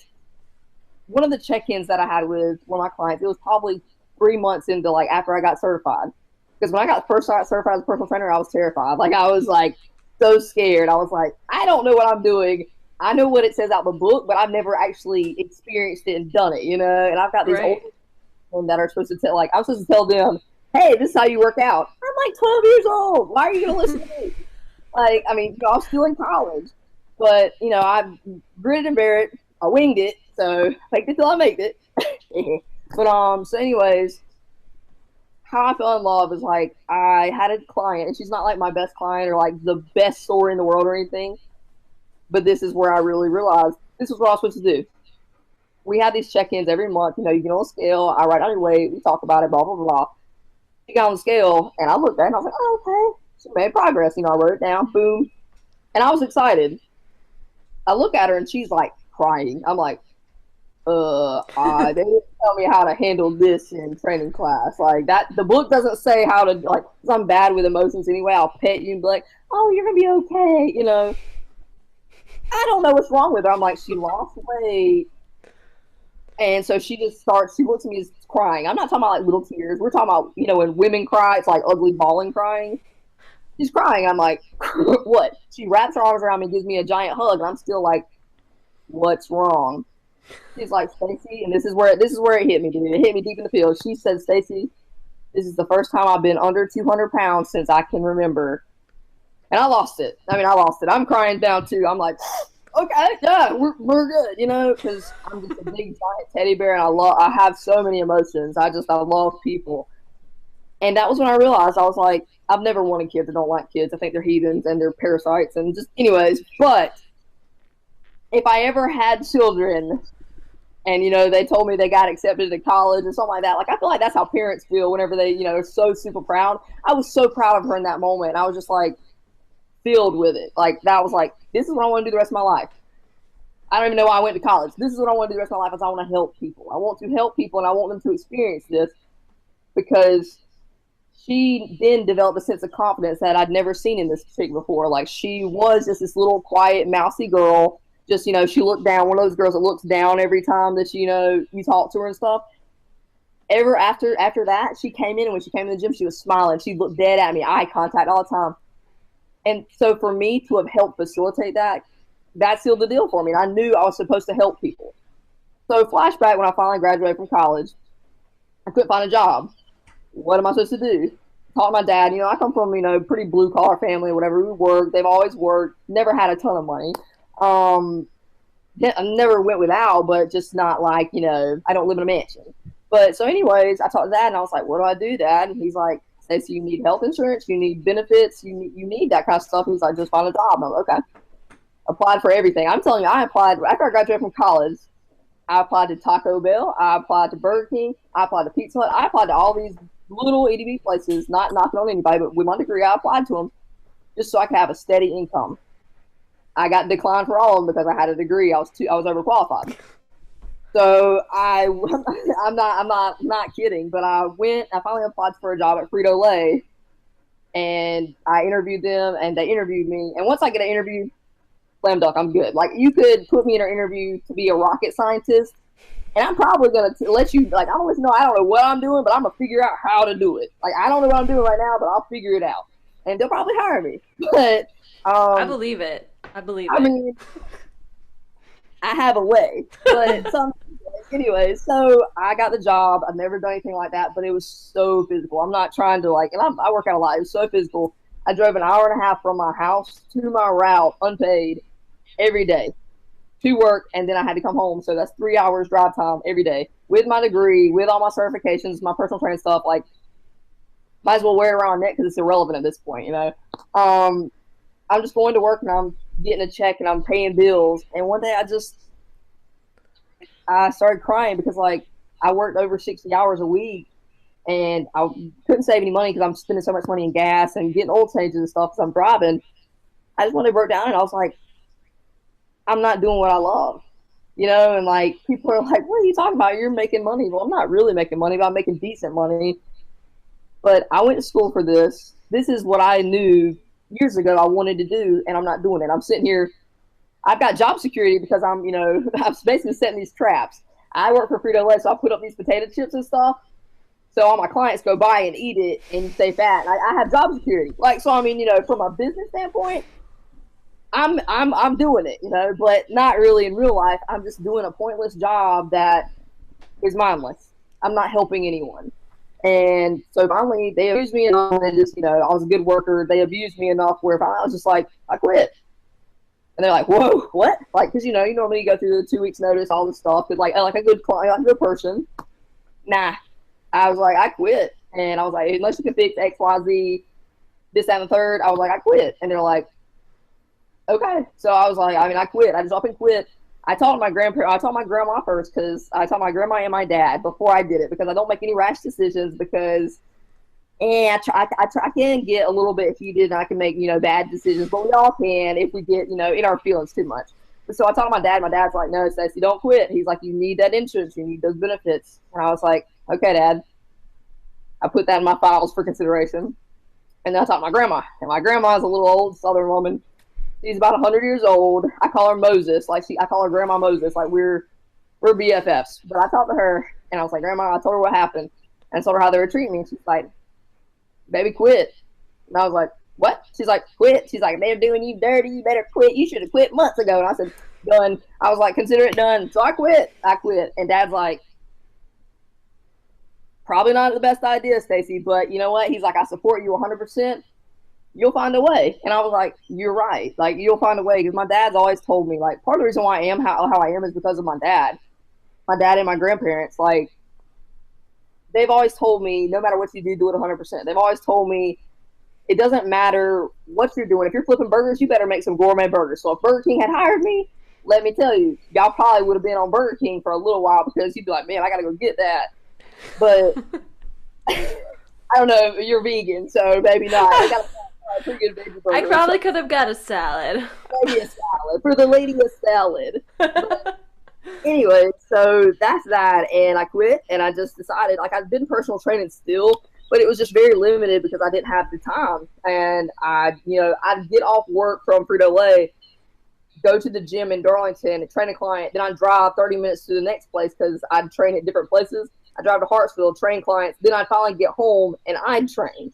one of the check-ins that I had with one of my clients, it was probably 3 months into like after I got certified. Because when I got certified as a personal trainer, I was terrified. Like I was like so scared. I was like, I don't know what I'm doing. I know what it says out the book, but I've never actually experienced it and done it, And I've got these old people that are supposed to tell, like, I'm supposed to tell them, hey, this is how you work out. I'm like 12 years old. Why are you going to listen to me? Like, I mean, I was still in college, but, I gritted and bear it. I winged it. So faked it till I made it. But, so anyways, how I fell in love is like I had a client, and she's not like my best client or like the best story in the world or anything. But this is where I really realized this is what I was supposed to do. We had these check-ins every month. You get on a scale. I write out your weight. We talk about it, blah, blah, blah. She got on the scale, and I looked at it, and I was like, oh, okay. She made progress. I wrote it down. Boom. And I was excited. I look at her, and she's like crying. I'm like, They didn't tell me how to handle this in training class. Like that, the book doesn't say how to, like, 'cause I'm bad with emotions anyway. I'll pet you and be like, oh, you're gonna be okay. You know, I don't know what's wrong with her. I'm like, she lost weight. And so she looks at me as crying. I'm not talking about like little tears. We're talking about, you know, when women cry, it's like ugly bawling crying. She's crying. I'm like, what? She wraps her arms around me and gives me a giant hug. And I'm still like, what's wrong? She's like, Stacy, and this is where it hit me, dude. It hit me deep in the field. She said, Stacy, this is the first time I've been under 200 pounds since I can remember. And I lost it. I'm crying down too. I'm like, okay, yeah, we're good, you know, because I'm just a big giant teddy bear, and I have so many emotions. I love people. And that was when I realized, I was like, I've never wanted kids. I don't like kids. I think they're heathens and they're parasites and just, anyways. But if I ever had children and, you know, they told me they got accepted to college or something like that, like, I feel like that's how parents feel whenever they, you know, are so super proud. I was so proud of her in that moment. I was just like, filled with it. Like, that was like, this is what I want to do the rest of my life. I don't even know why I went to college. This is what I want to do the rest of my life, is I want to help people. I want to help people, and I want them to experience this, because she then developed a sense of confidence that I'd never seen in this chick before. Like, she was just this little quiet, mousy girl. Just, you know, she looked down, one of those girls that looks down every time that, you know, you talk to her and stuff. After that, she came in, and when she came in the gym, she was smiling. She looked dead at me, eye contact all the time. And so for me to have helped facilitate that sealed the deal for me. And I knew I was supposed to help people. So flashback, when I finally graduated from college, I couldn't find a job. What am I supposed to do? Talk to my dad. You know, I come from, you know, pretty blue collar family or whatever. We worked. They've always worked. Never had a ton of money. I never went without, but just not like, you know, I don't live in a mansion. But so anyways, I talked to Dad, and I was like, what do I do, Dad? And he's like, Stacey, you need health insurance, you need benefits, you need that kind of stuff. He's like, just find a job. And I'm like, okay. Applied for everything. I'm telling you, I applied, after I graduated from college, I applied to Taco Bell, I applied to Burger King, I applied to Pizza Hut, I applied to all these little EDB places, not knocking on anybody, but with my degree, I applied to them just so I could have a steady income. I got declined for all of them because I had a degree. I was overqualified. So I'm not kidding, but I finally applied for a job at Frito-Lay, and I interviewed them, and they interviewed me. And once I get an interview, slam dunk, I'm good. Like, you could put me in an interview to be a rocket scientist, and I'm probably going to let you, like, I'm always know I don't know what I'm doing, but I'm going to figure out how to do it. Like, I don't know what I'm doing right now, but I'll figure it out. And they'll probably hire me. But I believe it. I mean, I have a way. But anyway, so I got the job. I've never done anything like that, but it was so physical. I'm not trying to, like, and I work out a lot. It was so physical. I drove an hour and a half from my house to my route, unpaid, every day to work, and then I had to come home. So that's 3 hours drive time every day with my degree, with all my certifications, my personal training stuff. Like, might as well wear it around my neck because it's irrelevant at this point, you know. I'm just going to work, and I'm getting a check, and I'm paying bills. And one day I started crying because, like, I worked over 60 hours a week, and I couldn't save any money because I'm spending so much money in gas and getting oil changes and stuff because I'm driving. I just wanted to work down, and I was like, I'm not doing what I love, you know? And, like, people are like, what are you talking about? You're making money. Well, I'm not really making money, but I'm making decent money. But I went to school for this. This is what I knew years ago I wanted to do, and I'm not doing it. I'm sitting here. I've got job security because I'm basically setting these traps. I work for Frito-Lay, so I put up these potato chips and stuff. So all my clients go by and eat it and stay fat. I have job security. Like, so I mean, you know, from a business standpoint, I'm doing it, you know, but not really in real life. I'm just doing a pointless job that is mindless. I'm not helping anyone. And so finally they abused me enough, and just, you know, I was a good worker. They abused me enough where finally I was just like, I quit. And they're like, whoa, what? Like, because, you know, you normally go through the 2 weeks notice, all this stuff. But like a good client, like a good person. Nah. I was like, I quit. And I was like, unless you can fix X, Y, Z, this, that, and the third, I was like, I quit. And they're like, okay. So I was like, I mean, I quit. I just up and quit. I told my grandma first, because I told my grandma and my dad before I did it, because I don't make any rash decisions, because I can get a little bit heated, and I can make, you know, bad decisions, but we all can if we get, you know, in our feelings too much. so I told my dad. My dad's like, no, Stacy, don't quit. He's like, you need that insurance. You need those benefits. And I was like, okay, Dad. I put that in my files for consideration. And then I talked to my grandma. And my grandma is a little old Southern woman. She's about 100 years old. I call her Moses. I call her Grandma Moses. Like we're BFFs. But I talked to her and I was like, Grandma, I told her what happened. And I told her how they were treating me. And she's like, baby, quit. And I was like, what? She's like, quit. She's like, they're doing you dirty. You better quit. You should have quit months ago. And I said, done. I was like, consider it done. So I quit. And Dad's like, probably not the best idea, Stacy, but you know what? He's like, I support you 100%. You'll find a way. And I was like, you're right. Like, you'll find a way. Because my dad's always told me, like, part of the reason why I am how I am is because of my dad. My dad and my grandparents, like, they've always told me, no matter what you do it 100%. They've always told me, it doesn't matter what you're doing. If you're flipping burgers, you better make some gourmet burgers. So if Burger King had hired me, let me tell you, y'all probably would have been on Burger King for a little while because you'd be like, man, I got to go get that. But I don't know, you're vegan, so maybe not. I got a pretty good veggie burger. I probably could have got a salad. Maybe a salad. For the lady, a salad. But anyway, so that's that. And I quit, and I just decided, like, I've been personal training still, but it was just very limited because I didn't have the time. And I'd get off work from Frito-Lay, go to the gym in Darlington and train a client. Then I'd drive 30 minutes to the next place because I'd train at different places. I drive to Hartsville, train clients. Then I'd finally get home and I'd train.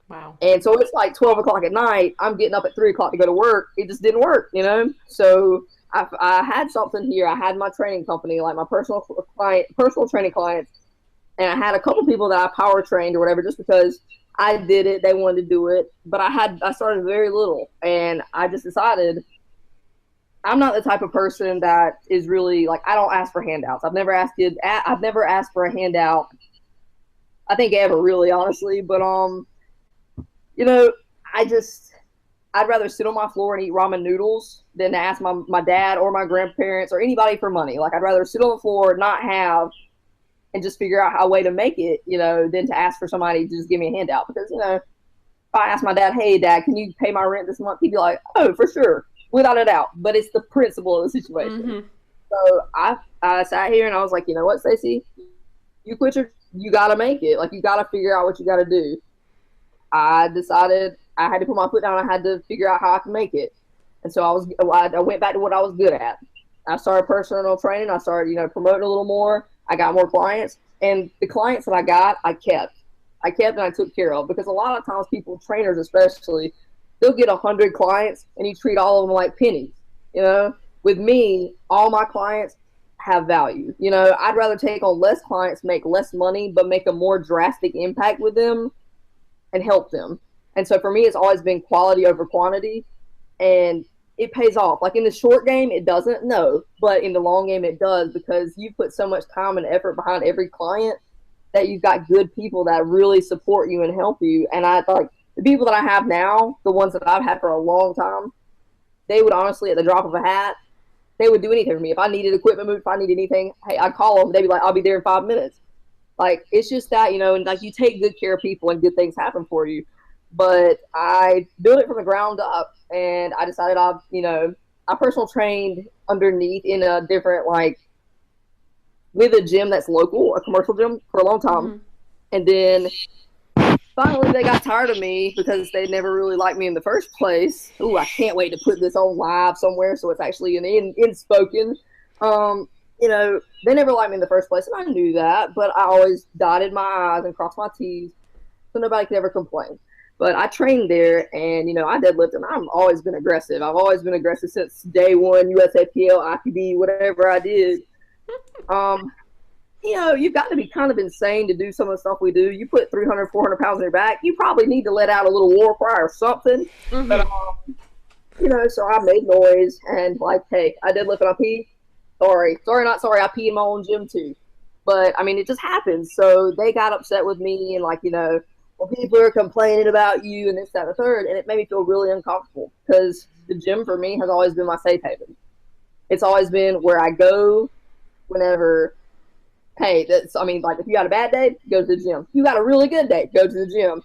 Wow. And so it's like 12 o'clock at night. I'm getting up at 3 o'clock to go to work. It just didn't work, you know? So I had something here. I had my training company, like my personal training clients. And I had a couple people that I power trained or whatever just because I did it. They wanted to do it. But I started very little. And I just decided I'm not the type of person that is really like, I don't ask for handouts. I've never asked for a handout. I think ever, really, honestly. But I'd rather sit on my floor and eat ramen noodles than to ask my dad or my grandparents or anybody for money. Like, I'd rather sit on the floor, not have, and just figure out a way to make it, than to ask for somebody to just give me a handout. Because, if I ask my dad, hey, Dad, can you pay my rent this month? He'd be like, oh, for sure. Without a doubt, but it's the principle of the situation. Mm-hmm. So I sat here and I was like, you know what, Stacy, you gotta make it. Like, you gotta figure out what you gotta do. I decided I had to put my foot down. I had to figure out how I can make it. And so I went back to what I was good at. I started personal training. I started, promoting a little more. I got more clients, and the clients that I got, I kept and I took care of, because a lot of times people, trainers especially, they'll get 100 clients and you treat all of them like pennies. With me, all my clients have value. I'd rather take on less clients, make less money, but make a more drastic impact with them and help them. And so for me, it's always been quality over quantity, and it pays off. Like, in the short game, it doesn't, no, but in the long game, it does, because you put so much time and effort behind every client that you've got good people that really support you and help you. And I like, the people that I have now, the ones that I've had for a long time, they would honestly, at the drop of a hat, they would do anything for me. If I needed equipment moved, if I needed anything, hey, I'd call them. They'd be like, I'll be there in 5 minutes. Like, it's just that, and like, you take good care of people and good things happen for you. But I built it from the ground up, and I decided I personal trained underneath in a different, like, with a gym that's local, a commercial gym, for a long time. Mm-hmm. And then finally, they got tired of me because they never really liked me in the first place. Ooh, I can't wait to put this on live somewhere so it's actually in spoken. They never liked me in the first place, and I knew that, but I always dotted my I's and crossed my T's, so nobody could ever complain. But I trained there, and, I deadlift, and I've always been aggressive. I've always been aggressive since day one, USAPL, IPD, whatever I did. You've got to be kind of insane to do some of the stuff we do. You put 300, 400 pounds on your back, you probably need to let out a little war cry or something. Mm-hmm. But, so I made noise, and, like, hey, I deadlift and I pee. Sorry, not sorry, I pee in my own gym too. But, I mean, it just happens. So they got upset with me, and, like, well, people are complaining about you and this, that, and the third, and it made me feel really uncomfortable, because the gym for me has always been my safe haven. It's always been where I go whenever, hey, like, if you got a bad day, go to the gym. If you got a really good day, go to the gym.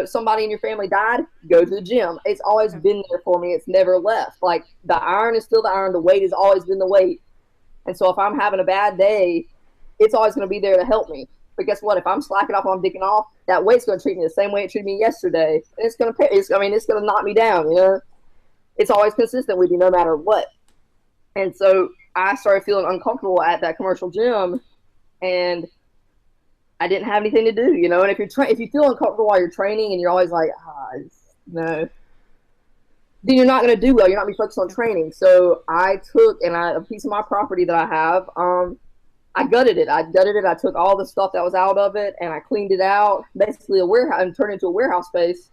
somebody in your family died, go to the gym. It's always been there for me. It's never left. Like, the iron is still the iron. The weight has always been the weight. And so if I'm having a bad day, it's always going to be there to help me. But guess what? If I'm slacking off, I'm dicking off, that weight's going to treat me the same way it treated me yesterday. And it's going to knock me down, It's always consistent with you no matter what. And so I started feeling uncomfortable at that commercial gym, and I didn't have anything to do, And if you feel uncomfortable while you're training and you're always like, no, then you're not going to do well. You're not going to be focused on training. So I took a piece of my property that I have, I gutted it. I took all the stuff that was out of it and I cleaned it out, basically a warehouse, and turned it into a warehouse space.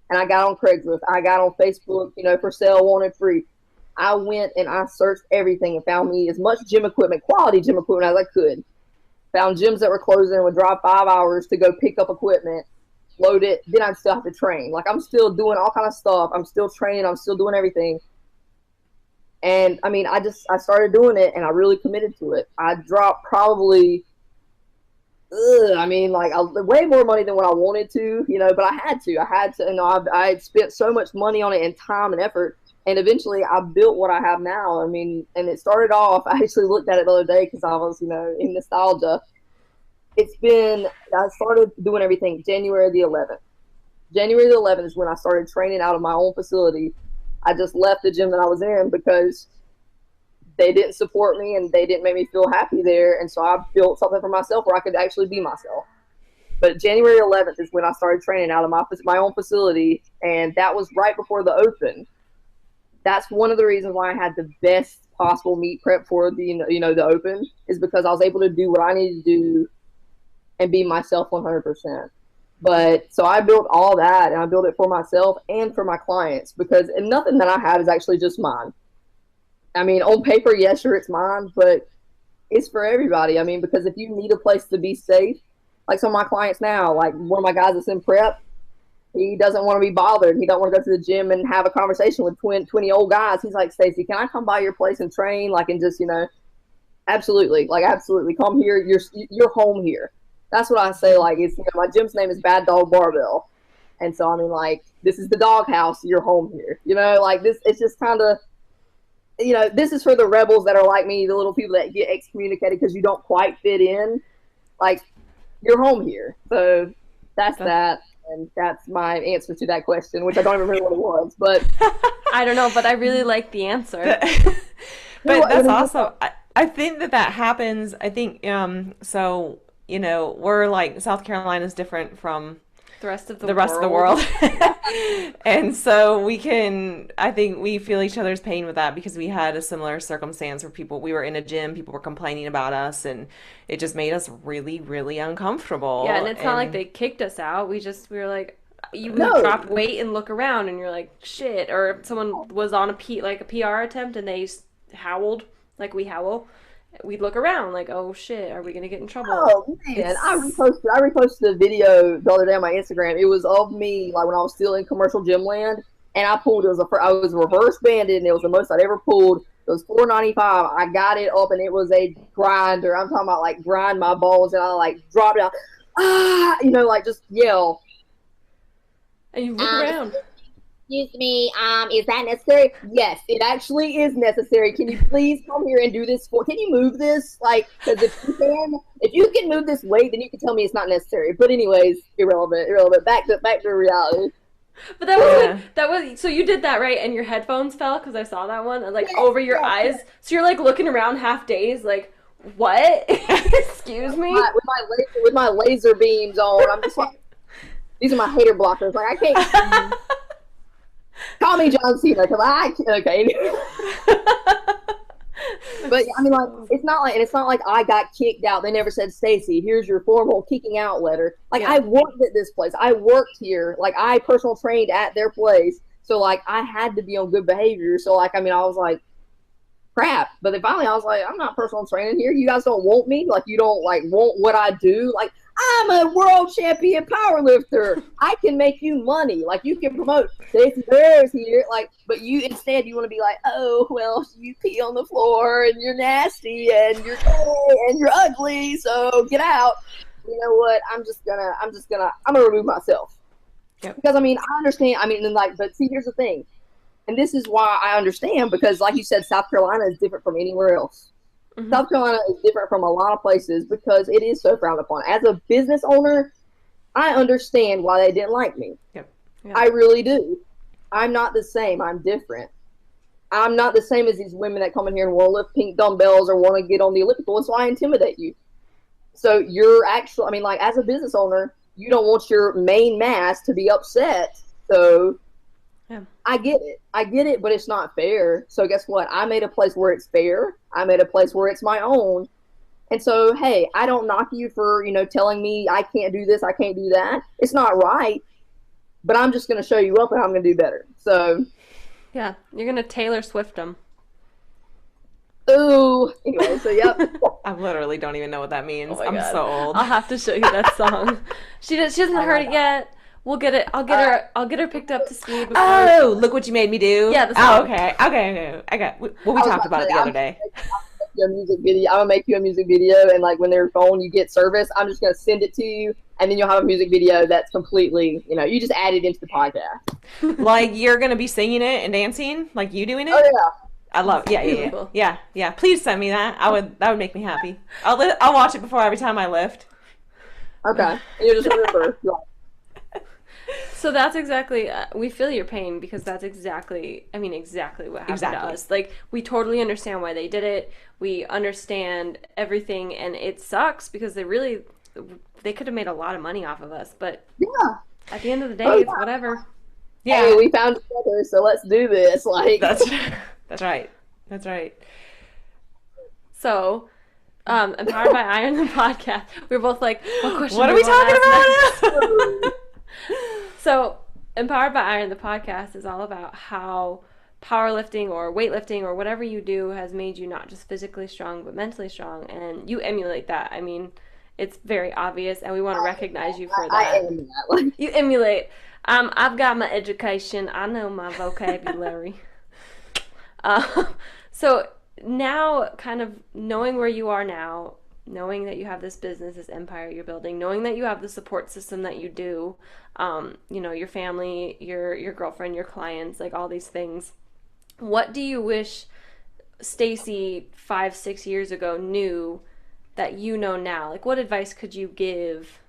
And I got on Craigslist. I got on Facebook, for sale, wanted, free. I went and I searched everything and found me as much gym equipment, quality gym equipment, as I could. Found gyms that were closing and would drive 5 hours to go pick up equipment, load it. Then I'd still have to train. Like, I'm still doing all kind of stuff. I'm still training. I'm still doing everything. And I started doing it and I really committed to it. I dropped probably, way more money than what I wanted to, but I had to, I had spent so much money on it and time and effort. And eventually I built what I have now. And it started off, I actually looked at it the other day because I was, in nostalgia. I started doing everything January the 11th. January the 11th is when I started training out of my own facility. I just left the gym that I was in because they didn't support me and they didn't make me feel happy there. And so I built something for myself where I could actually be myself. But January 11th is when I started training out of my own facility, and that was right before the open. That's one of the reasons why I had the best possible meet prep for the open, is because I was able to do what I needed to do and be myself 100%. But so I built all that, and I built it for myself and for my clients, because nothing that I have is actually just mine. On paper, yes, sure, it's mine, but it's for everybody. Because if you need a place to be safe, like some of my clients now, like one of my guys that's in prep, he doesn't want to be bothered. He don't want to go to the gym and have a conversation with 20 old guys. He's like, Stacy, can I come by your place and train? And just, absolutely, absolutely. Come here. You're home here. That's what I say. It's, my gym's name is Bad Dog Barbell. And so, this is the dog house. You're home here. This, it's just kind of, this is for the rebels that are like me, the little people that get excommunicated because you don't quite fit in. You're home here. So that's that. And that's my answer to that question, which I don't even remember what it was. But I don't know, but I really like the answer. But that's awesome. I think that happens. I think, we're like, South Carolina is different from the rest of the world. And so I think we feel each other's pain with that, because we had a similar circumstance where we were in a gym, people were complaining about us, and it just made us really, really uncomfortable. Yeah, and it's not like they kicked us out. We were like, you drop weight and look around and you're like, shit. Or if someone was on a PR attempt and they howled like we howl, we'd look around like, oh shit, are we gonna get in trouble? Oh man, I reposted a video the other day on my Instagram. It was of me when I was still in commercial gym land, and I was reverse banded, and it was the most I'd ever pulled. It was $495. I got it up, and it was a grinder. I'm talking about grind my balls, and I drop down, just yell. And you look around. Excuse me, is that necessary? Yes, it actually is necessary. Can you please come here and do this can you move this? Because if you can move this weight, then you can tell me it's not necessary. But anyways, irrelevant. Back to reality. But that was so you did that, right? And your headphones fell, because I saw that one, over your eyes. So you're looking around half dazed, what? Excuse me? With my laser beams on, I'm just these are my hater blockers. I can't. Call me John Cena, because okay. But it's not like I got kicked out. They never said, Stacy, here's your formal kicking out letter. I worked at this place. I worked here. I personal trained at their place. So I had to be on good behavior. So I was like, crap. But then finally I was like, I'm not personal training here. You guys don't want me. You don't want what I do. I'm a world champion powerlifter. I can make you money. You can promote Stacy Burr's here. But you instead you want to be oh well, you pee on the floor and you're nasty and you're gay and you're ugly. So get out. You know what? I'm gonna remove myself. Yep. Because, I mean, I understand. I mean, and like, but see, here's the thing. And this is why I understand, because like you said, South Carolina is different from anywhere else. Mhm. South Carolina is different from a lot of places because it is so frowned upon. As a business owner, I understand why they didn't like me. Yep. Yeah. I really do. I'm not the same. I'm different. I'm not the same as these women that come in here and want to lift pink dumbbells or want to get on the elliptical. That's why I intimidate you. So you're actually, I mean, like, as a business owner, you don't want your main mass to be upset. So Yeah. I get it, but it's not fair. So guess what? I made a place where it's fair. I made a place where it's my own. And so, hey, I don't knock you for, telling me I can't do this, I can't do that. It's not right, but I'm just going to show you up and I'm going to do better. So, Yeah, you're gonna Taylor Swift them. ooh, anyway, so yep. I literally don't even know what that means. Oh my I'm God. so old. I'll have to show you that song. She hasn't heard it yet. We'll get it. I'll get her picked up to speed. Before Oh, look what you made me do. Yeah, the Oh, song. okay. I got. Well, we talked about it the other day. A music video. I'm gonna make you a music video, and like when their phone you get service, I'm just gonna send it to you, and then you'll have a music video that's completely, you just add it into the podcast. Like you're gonna be singing it and dancing, like you doing it. Oh yeah. I love. Yeah. Beautiful. Please send me that. That would make me happy. I'll watch it before every time I lift. Okay. And you just remember. So that's exactly, we feel your pain because that's exactly what happened to us. Like, we totally understand why they did it. We understand everything, and it sucks because they could have made a lot of money off of us. But Yeah. at the end of the day, it's whatever. Yeah, Hey, we found each other, so let's do this. Like that's right. That's right. So, Empowered by Iron, the podcast, we were both like, what question What do are we wanna talking ask about? next? So, Empowered by Iron, the podcast, is all about how powerlifting or weightlifting or whatever you do has made you not just physically strong, but mentally strong. And you emulate that. I mean, it's very obvious, and we want to recognize you for that. I am that. Like, You emulate. I've got my education. I know my vocabulary. So now, kind of knowing where you are now, knowing that you have this business, this empire you're building, knowing that you have the support system that you do, your family, your girlfriend, your clients, like all these things. What do you wish Stacy 5-6 years ago knew that you know now? Like, what advice could you give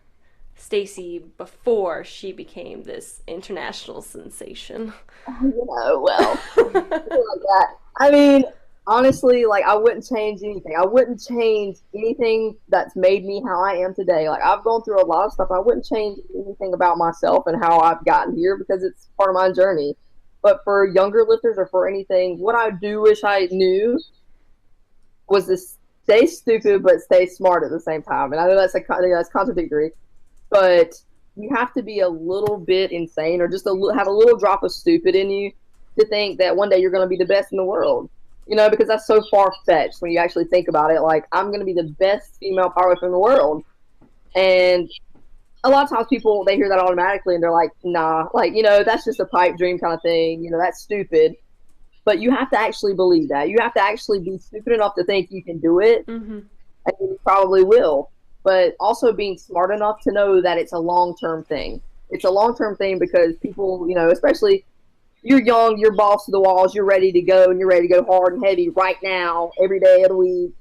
Stacy before she became this international sensation? well, something like that. I mean, honestly, like, I wouldn't change anything. I wouldn't change anything that's made me how I am today. Like, I've gone through a lot of stuff. I wouldn't change anything about myself and how I've gotten here because it's part of my journey. But for younger lifters or for anything, what I do wish I knew was to stay stupid but stay smart at the same time. And I know that's contradictory, but you have to be a little bit insane or just have a little drop of stupid in you to think that one day you're going to be the best in the world. Because that's so far-fetched when you actually think about it. Like, I'm going to be the best female powerlifter in the world. And a lot of times people, they hear that automatically and they're like, nah, like, that's just a pipe dream kind of thing. That's stupid. But you have to actually believe that. You have to actually be stupid enough to think you can do it. Mm-hmm. And you probably will. But also being smart enough to know that it's a long-term thing. It's a long-term thing because people, especially you're young, you're balls to the walls, you're ready to go, and you're ready to go hard and heavy right now, every day of the week.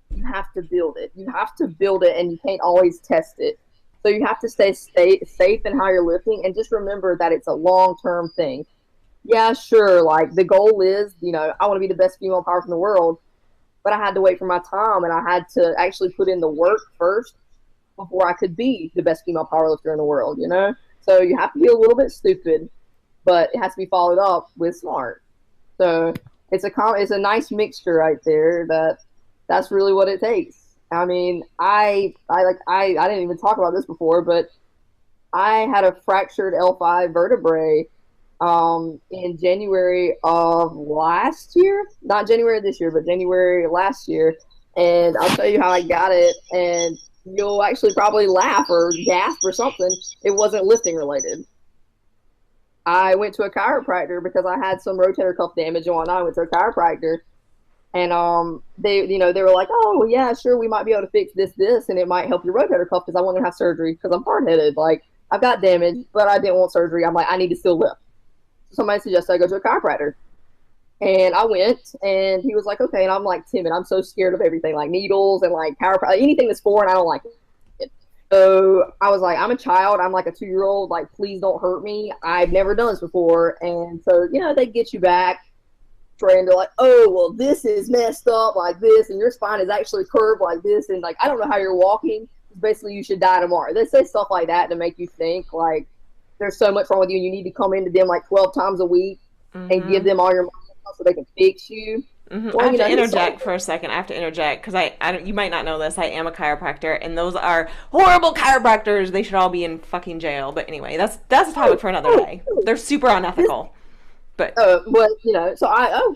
You have to build it. You have to build it, and you can't always test it. So you have to stay safe in how you're lifting, and just remember that it's a long-term thing. Yeah, sure, like, the goal is, I want to be the best female powerlifter in the world, but I had to wait for my time, and I had to actually put in the work first before I could be the best female powerlifter in the world, So you have to be a little bit stupid, but it has to be followed up with smart. So it's a nice mixture right there. That's really what it takes. I mean, I didn't even talk about this before, but I had a fractured L5 vertebrae in January of last year. Not January of this year, but January last year. And I'll tell you how I got it, and you'll actually probably laugh or gasp or something. It wasn't lifting related. I went to a chiropractor because I had some rotator cuff damage and whatnot. I went to a chiropractor, and they were like, oh, well, yeah, sure, we might be able to fix this, and it might help your rotator cuff because I want to have surgery because I'm hard-headed. Like, I've got damage, but I didn't want surgery. I'm like, I need to still lift. So somebody suggested I go to a chiropractor. And I went, and he was like, okay. And I'm like timid. I'm so scared of everything, like needles and like chiropractic, anything that's foreign, I don't like it. So I was like, I'm a child. I'm like a 2-year-old. Like, please don't hurt me. I've never done this before. And so, they get you back trained. They're like, oh, well, this is messed up like this, and your spine is actually curved like this. And like, I don't know how you're walking. Basically, you should die tomorrow. They say stuff like that to make you think like there's so much wrong with you, and you need to come into them like 12 times a week and give them all your money so they can fix you. Well, I have to interject for a second. I have to interject because you might not know this. I am a chiropractor, and those are horrible chiropractors. They should all be in fucking jail. But anyway, that's a topic for another day. They're super unethical. But so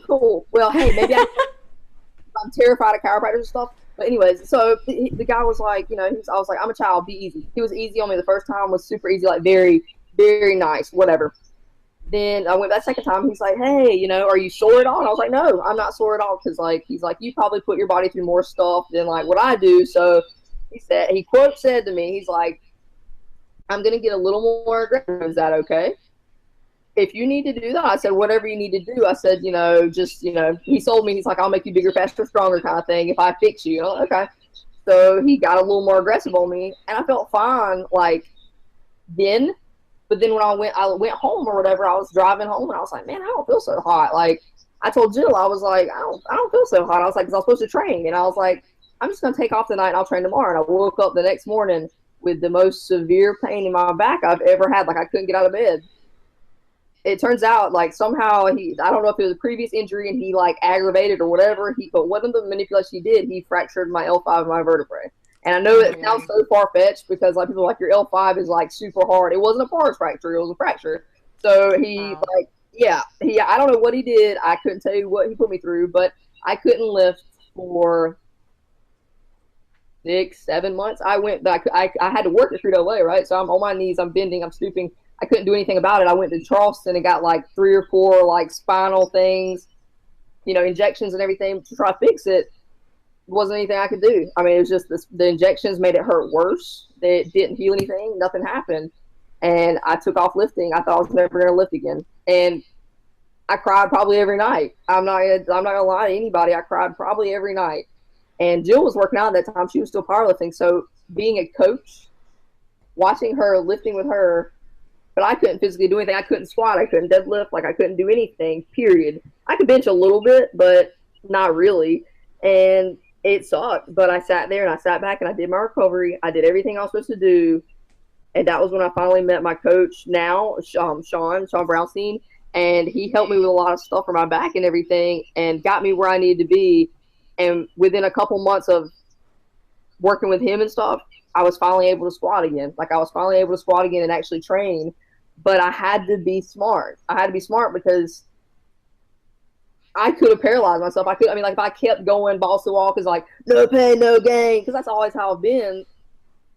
cool. Well, hey, maybe I'm terrified of chiropractors and stuff. But anyways, so the guy was like, I was like, I'm a child, be easy. He was easy on me the first time, was super easy, like very, very nice, whatever. Then I went that second time. He's like, hey, are you sore at all? And I was like, no, I'm not sore at all. Because like, he's like, you probably put your body through more stuff than like what I do. So he quote said to me, he's like, I'm going to get a little more aggressive. Is that okay? If you need to do that, I said, whatever you need to do. I said, he sold me. He's like, I'll make you bigger, faster, stronger kind of thing if I fix you. Okay. So he got a little more aggressive on me, and I felt fine like then. But then when I went home or whatever, I was driving home and I was like, man, I don't feel so hot. Like I told Jill, I was like, I don't feel so hot. I was like, because I was supposed to train, and I was like, I'm just gonna take off tonight and I'll train tomorrow. And I woke up the next morning with the most severe pain in my back I've ever had. Like I couldn't get out of bed. It turns out like somehow I don't know if it was a previous injury and he like aggravated or whatever. But one of the manipulations he did, he fractured my L5 of my vertebrae. And I know it sounds so far-fetched because like people are like your L5 is like super hard. It wasn't a pars fracture, it was a fracture. So he I don't know what he did. I couldn't tell you what he put me through, but I couldn't lift for 6-7 months. I had to work at Frito-Lay, right? So I'm on my knees, I'm bending, I'm stooping. I couldn't do anything about it. I went to Charleston and got like 3 or 4 like spinal things, injections and everything to try to fix it. Wasn't anything I could do. I mean, it was just the injections made it hurt worse. They didn't heal anything. Nothing happened. And I took off lifting. I thought I was never going to lift again. And I cried probably every night. I'm not going to lie to anybody. I cried probably every night. And Jill was working out at that time. She was still powerlifting. So being a coach, watching her, lifting with her, but I couldn't physically do anything. I couldn't squat. I couldn't deadlift. Like I couldn't do anything, period. I could bench a little bit, but not really. And it sucked, but I sat there and I sat back and I did my recovery. I did everything I was supposed to do. And that was when I finally met my coach now, Sean Brownstein. And he helped me with a lot of stuff for my back and everything and got me where I needed to be. And within a couple months of working with him and stuff, I was finally able to squat again. Like I was finally able to squat again and actually train. But I had to be smart. Because I could have paralyzed myself. Like if I kept going balls to the wall, because like, no pain, no gain, because that's always how I've been,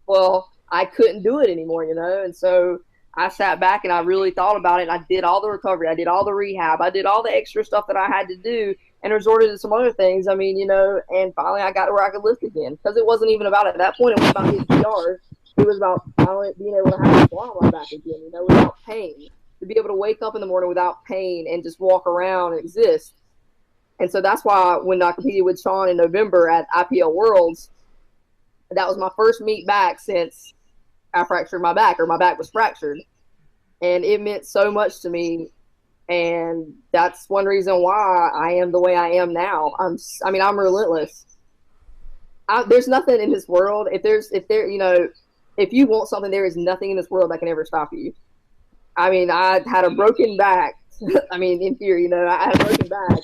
well, I couldn't do it anymore, And so I sat back and I really thought about it, and I did all the recovery. I did all the rehab. I did all the extra stuff that I had to do and resorted to some other things. I mean, and finally I got to where I could lift again, because it wasn't even about it. At that point, it was about his PRs. It was about finally being able to have a claw on my back again, without pain. To be able to wake up in the morning without pain and just walk around and exist. And so that's why when I competed with Sean in November at IPL Worlds, that was my first meet back since I fractured my back, or my back was fractured. And it meant so much to me. And that's one reason why I am the way I am now. I'm relentless. There's nothing in this world. If you want something, there is nothing in this world that can ever stop you. I mean, I had a broken back. In theory, I had a broken back.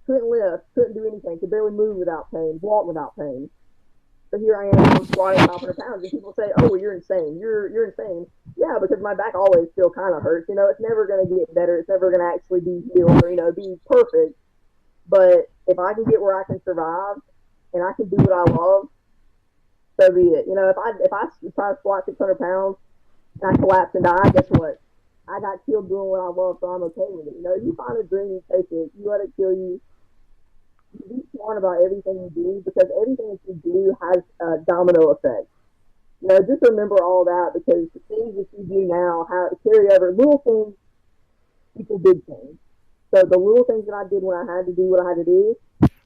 Couldn't lift, couldn't do anything, could barely move without pain, walk without pain. So here I am, I'm squatting 500 pounds, and people say, oh, well, you're insane. You're insane. Yeah, because my back always still kind of hurts. It's never going to get better. It's never going to actually be healed or, be perfect. But if I can get where I can survive and I can do what I love, so be it. If I try to squat 600 pounds and I collapse and die, guess what? I got killed doing what I love, so I'm okay with it. You find a dream, you take it. You let it kill you. You be smart about everything you do, because everything that you do has a domino effect. just remember all that, because the things that you do now carry over. Little things equal big things. So the little things that I did when I had to do what I had to do,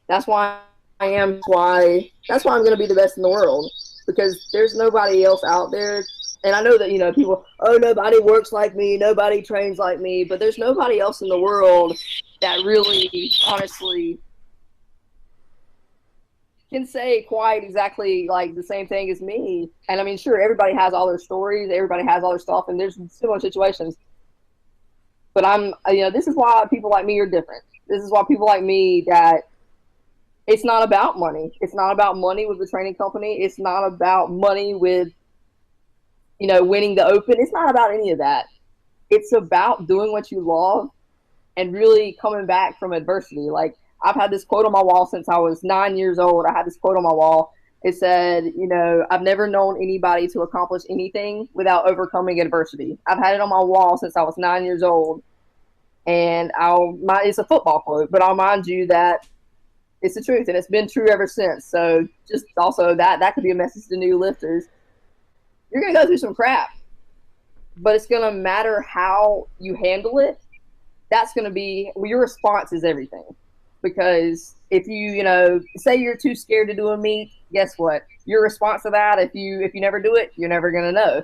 that's why that's why I'm going to be the best in the world, because there's nobody else out there. And I know that, people, oh, nobody works like me, nobody trains like me, but there's nobody else in the world that really, honestly, can say quite exactly like the same thing as me. And I mean, sure, everybody has all their stories, everybody has all their stuff, and there's similar situations. But this is why people like me are different. This is why people like me, that it's not about money. It's not about money with the training company. It's not about money with, winning the open. It's not about any of that. It's about doing what you love and really coming back from adversity. Like, I've had this quote on my wall since I was 9 years old. I had this quote on my wall. It said, I've never known anybody to accomplish anything without overcoming adversity. I've had it on my wall since I was 9 years old. And it's a football quote, but I'll mind you that it's the truth, and it's been true ever since. So just also that could be a message to new lifters. You're going to go through some crap, but it's going to matter how you handle it. That's going to be, your response is everything. Because if you, say you're too scared to do a meet, guess what? Your response to that, if you never do it, you're never going to know.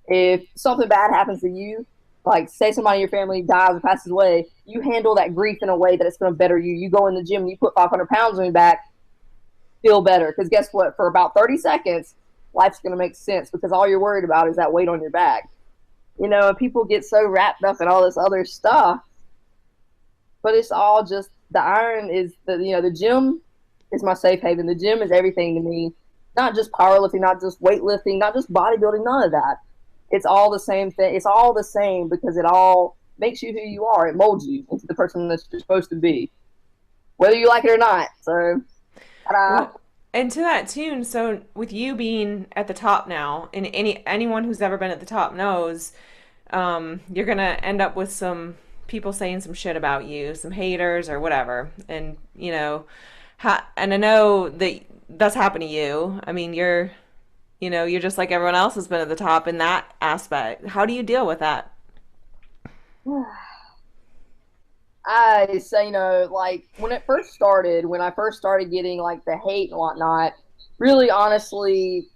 If something bad happens to you, like say somebody in your family dies or passes away, you handle that grief in a way that it's going to better you. You go in the gym, you put 500 pounds on your back, feel better. Because guess what? For about 30 seconds, life's going to make sense, because all you're worried about is that weight on your back. And people get so wrapped up in all this other stuff, but it's all just, the iron is the gym is my safe haven. The gym is everything to me. Not just powerlifting, not just weightlifting, not just bodybuilding, none of that. It's all the same thing. It's all the same, because it all makes you who you are. It molds you into the person that you're supposed to be, whether you like it or not. So, well, and to that tune, so with you being at the top now, and anyone who's ever been at the top knows, you're gonna end up with some people saying some shit about you, some haters or whatever. And and I know that that's happened to you. I mean, you're just like everyone else has been at the top in that aspect. How do you deal with that? I say, like when I first started getting like the hate and whatnot, really honestly,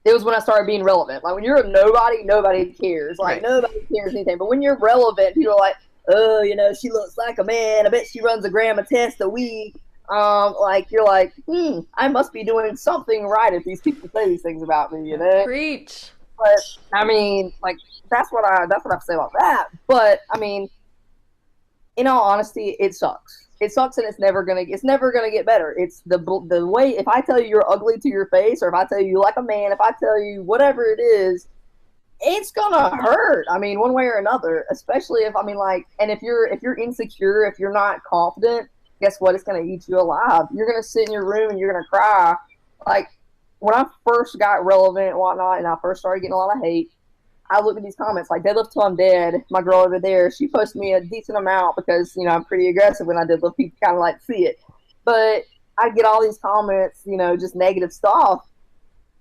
it was when I started being relevant. Like when you're a nobody cares. Like right. Nobody cares anything. But when you're relevant, people are like, oh, she looks like a man. I bet she runs a gram of test a week. Like you're like, I must be doing something right if these people say these things about me, Preach. But I mean, like that's what I have to say about that. But I mean, in all honesty, it sucks. It sucks, and it's never gonna get better. It's the way. If I tell you you're ugly to your face, or if I tell you like a man, if I tell you whatever it is, it's gonna hurt. I mean, one way or another. Especially and if you're insecure, if you're not confident, guess what? It's going to eat you alive. You're going to sit in your room and you're going to cry. Like, when I first got relevant and whatnot, and I first started getting a lot of hate, I looked at these comments. Like, Deadlift Till I'm Dead, my girl over there, she posted me a decent amount because, I'm pretty aggressive when I deadlift. People kind of like see it. But I get all these comments, just negative stuff.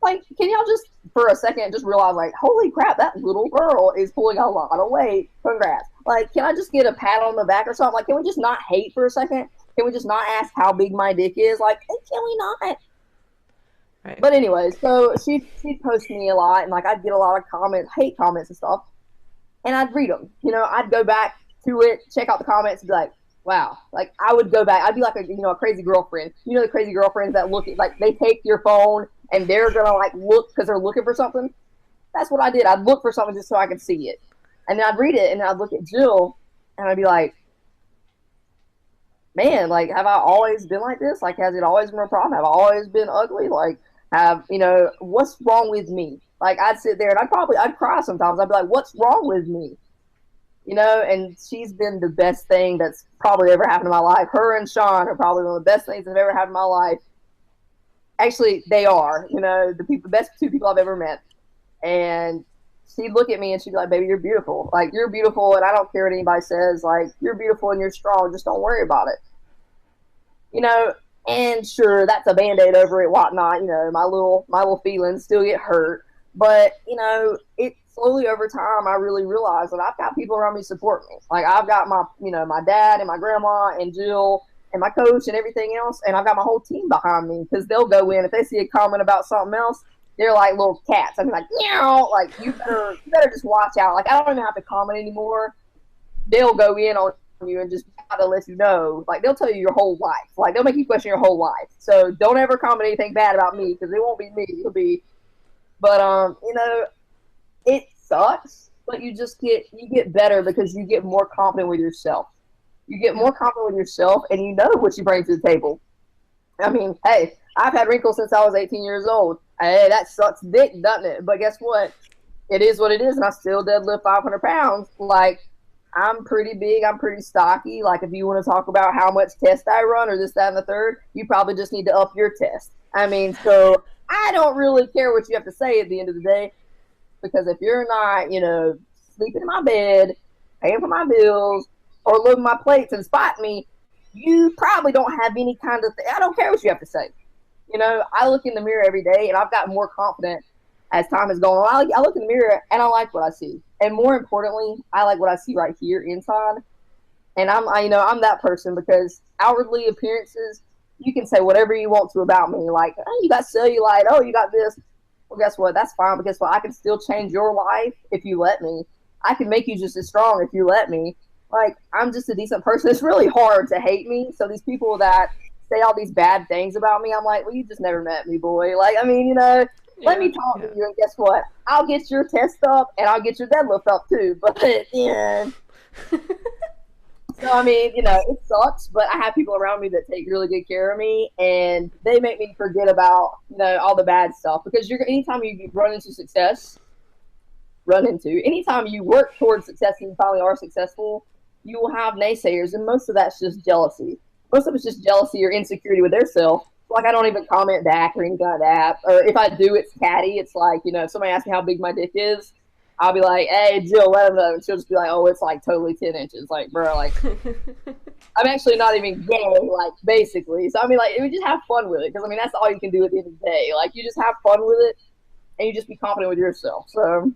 Like, can y'all just, for a second, just realize, like, holy crap, that little girl is pulling a lot of weight. Congrats. Like, can I just get a pat on the back or something? Like, can we just not hate for a second? Can we just not ask how big my dick is? Like, can we not? Right. But anyway, so she'd post me a lot, and like I'd get a lot of comments, hate comments and stuff, and I'd read them. I'd go back to it, check out the comments, and be like, wow. Like I would go back. I'd be like a crazy girlfriend. The crazy girlfriends that look at, like they take your phone and they're gonna like look because they're looking for something. That's what I did. I'd look for something just so I could see it, and then I'd read it, and then I'd look at Jill, and I'd be like, man, like, have I always been like this? Like, has it always been a problem? Have I always been ugly? Like, what's wrong with me? Like, I'd sit there and I'd cry sometimes. I'd be like, what's wrong with me? And she's been the best thing that's probably ever happened in my life. Her and Sean are probably one of the best things that have ever happened in my life. Actually, they are, the best two people I've ever met. And she'd look at me and she'd be like, baby, you're beautiful. Like, you're beautiful, and I don't care what anybody says. Like, you're beautiful and you're strong. Just don't worry about it. And sure, that's a Band-Aid over it, whatnot. My little feelings still get hurt. But, it slowly over time, I really realized that I've got people around me support me. Like, I've got my dad and my grandma and Jill and my coach and everything else. And I've got my whole team behind me because they'll go in. If they see a comment about something else, they're like little cats. I'm like, meow, like, you better just watch out. Like, I don't even have to comment anymore. They'll go in on you and just try to let you know. Like, they'll tell you your whole life. Like, they'll make you question your whole life. So don't ever comment anything bad about me because it won't be me. It'll be, but it sucks, but you get better because you get more confident with yourself. You get more confident with yourself, and you know what you bring to the table. I mean, hey, I've had wrinkles since I was 18 years old. Hey, that sucks dick, doesn't it? But guess what? It is what it is, and I still deadlift 500 pounds. Like, I'm pretty big. I'm pretty stocky. Like, if you want to talk about how much test I run or this, that, and the third, you probably just need to up your test. I mean, so I don't really care what you have to say at the end of the day, because if you're not, sleeping in my bed, paying for my bills, or loading my plates and spot me, you probably don't have any kind of thing. I don't care what you have to say. I look in the mirror every day, and I've gotten more confident as time has gone on. I look in the mirror, and I like what I see. And more importantly, I like what I see right here inside. And I'm that person, because outwardly appearances, you can say whatever you want to about me. Like, oh, you got cellulite. Oh, you got this. Well, guess what? That's fine. But guess what? I can still change your life if you let me. I can make you just as strong if you let me. Like, I'm just a decent person. It's really hard to hate me. So these people that say all these bad things about me, I'm like, well, you just never met me, boy. Like, I mean, let me talk to you, and guess what? I'll get your test up, and I'll get your deadlift up too. But yeah. So, I mean, it sucks, but I have people around me that take really good care of me, and they make me forget about, all the bad stuff. Because anytime you anytime you work towards success and you finally are successful, you will have naysayers, and most of that's just jealousy. Most of it's just jealousy or insecurity with their self. Like, I don't even comment back or anything like that. Or if I do, it's catty. It's like, if somebody asks me how big my dick is, I'll be like, hey, Jill, let them know. And she'll just be like, oh, it's like totally 10 inches. Like, bro, like, I'm actually not even gay, like, basically. So, I mean, like, we just have fun with it. Because, I mean, that's all you can do at the end of the day. Like, you just have fun with it, and you just be confident with yourself. So,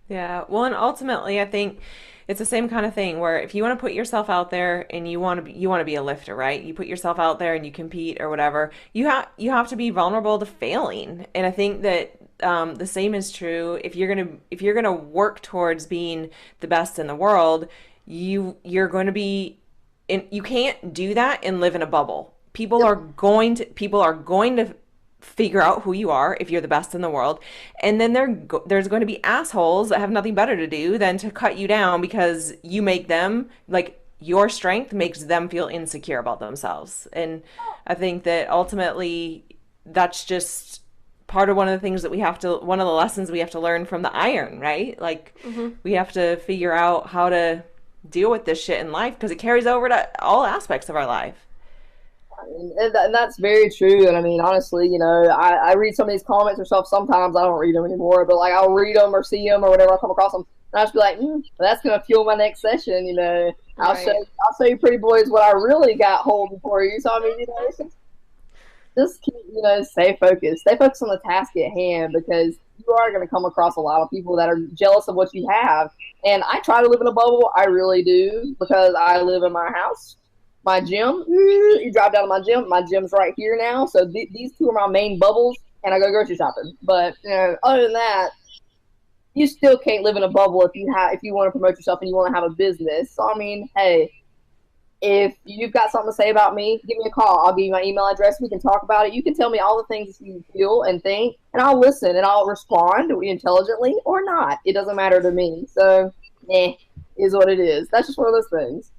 Yeah. Well, and ultimately, I think it's the same kind of thing where if you want to put yourself out there and you want to be a lifter, right? You put yourself out there and you compete or whatever. You have to be vulnerable to failing. And I think that the same is true if you're gonna work towards being the best in the world. You're going to be you can't do that and live in a bubble. People are going to figure out who you are if you're the best in the world, and then there's going to be assholes that have nothing better to do than to cut you down because you make them, like, your strength makes them feel insecure about themselves. And I think that ultimately that's just part of one of the things that one of the lessons we have to learn from the iron, right? Like, we have to figure out how to deal with this shit in life because it carries over to all aspects of our life. and that's very true. And I mean, honestly, I read some of these comments or stuff. Sometimes I don't read them anymore, but like I'll read them or see them or whatever. I come across them, and I'll just be like, that's gonna fuel my next session. I'll Right. show you, pretty boys, what I really got holding for you. So I mean, it's just keep, stay focused. Stay focused on the task at hand, because you are going to come across a lot of people that are jealous of what you have. And I try to live in a bubble. I really do, because I live in my house. My gym, you drive down to my gym. My gym's right here now. So these two are my main bubbles, and I go grocery shopping. But other than that, you still can't live in a bubble if you want to promote yourself and you want to have a business. So I mean, hey, if you've got something to say about me, give me a call. I'll give you my email address. We can talk about it. You can tell me all the things you feel and think, and I'll listen and I'll respond intelligently or not. It doesn't matter to me. So, is what it is. That's just one of those things.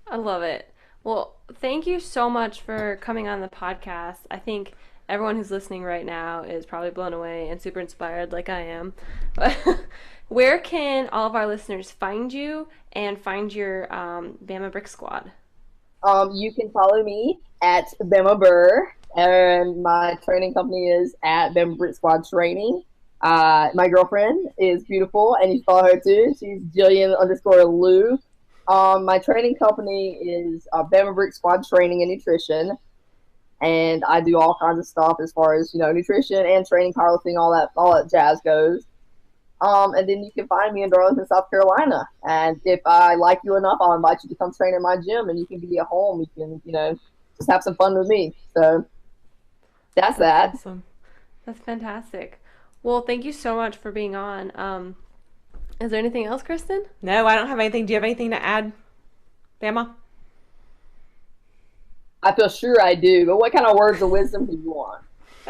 I love it. Well, thank you so much for coming on the podcast. I think everyone who's listening right now is probably blown away and super inspired like I am. Where can all of our listeners find you and find your Bama Brick Squad? You can follow me at Bama Burr, and my training company is at Bama Brick Squad Training. My girlfriend is beautiful, and you follow her too. She's Jillian_Lou. My training company is Bama Brick Squad Training and Nutrition, and I do all kinds of stuff as far as nutrition and training, powerlifting, all that jazz goes. And then you can find me in Darlington, South Carolina. And if I like you enough, I'll invite you to come train in my gym, and you can be at home. You can, just have some fun with me. So that's that. Awesome. That's fantastic. Well, thank you so much for being on. Is there anything else, Kristen? No, I don't have anything. Do you have anything to add, Bama? I feel sure I do, but what kind of words of wisdom do you want?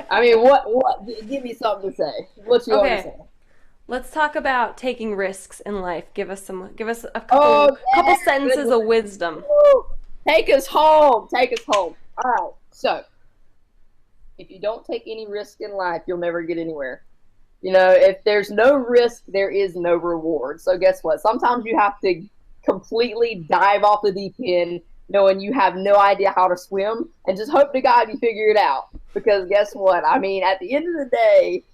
I mean, what? Give me something to say. What you want to say? Let's talk about taking risks in life. Give us a couple sentences of wisdom. Take us home. Take us home. All right. So, if you don't take any risk in life, you'll never get anywhere. If there's no risk, there is no reward. So guess what? Sometimes you have to completely dive off the deep end, knowing you have no idea how to swim, and just hope to God you figure it out. Because guess what? I mean, at the end of the day,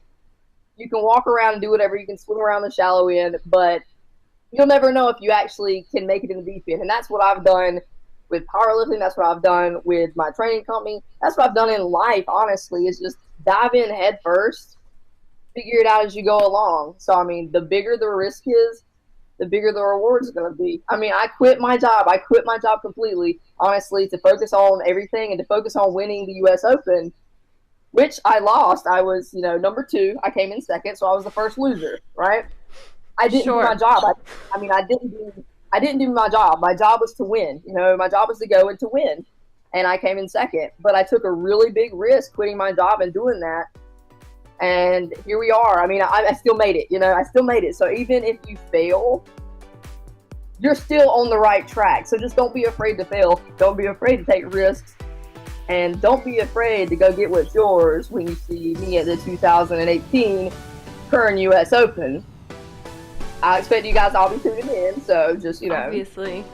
you can walk around and do whatever. You can swim around the shallow end, but you'll never know if you actually can make it in the deep end. And that's what I've done with powerlifting. That's what I've done with my training company. That's what I've done in life, honestly, is just dive in head first, figure it out as you go along. So, I mean, the bigger the risk is, the bigger the reward is going to be. I mean, I quit my job. I quit my job completely, honestly, to focus on everything and to focus on winning the U.S. Open, which I lost. I was, number 2. I came in second, so I was the first loser, right? I didn't do my job. I didn't do my job. My job was to win. My job was to go and to win. And I came in second. But I took a really big risk quitting my job and doing that. And here we are. I mean, I still made it. I still made it. So even if you fail, you're still on the right track. So just don't be afraid to fail. Don't be afraid to take risks. And don't be afraid to go get what's yours when you see me at the 2018 current U.S. Open. I expect you guys all be tuning in, so just, Obviously.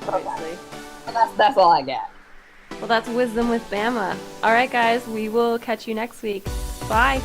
Obviously. That's all I got. Well, that's Wisdom with Bama. All right, guys, we will catch you next week. Bye.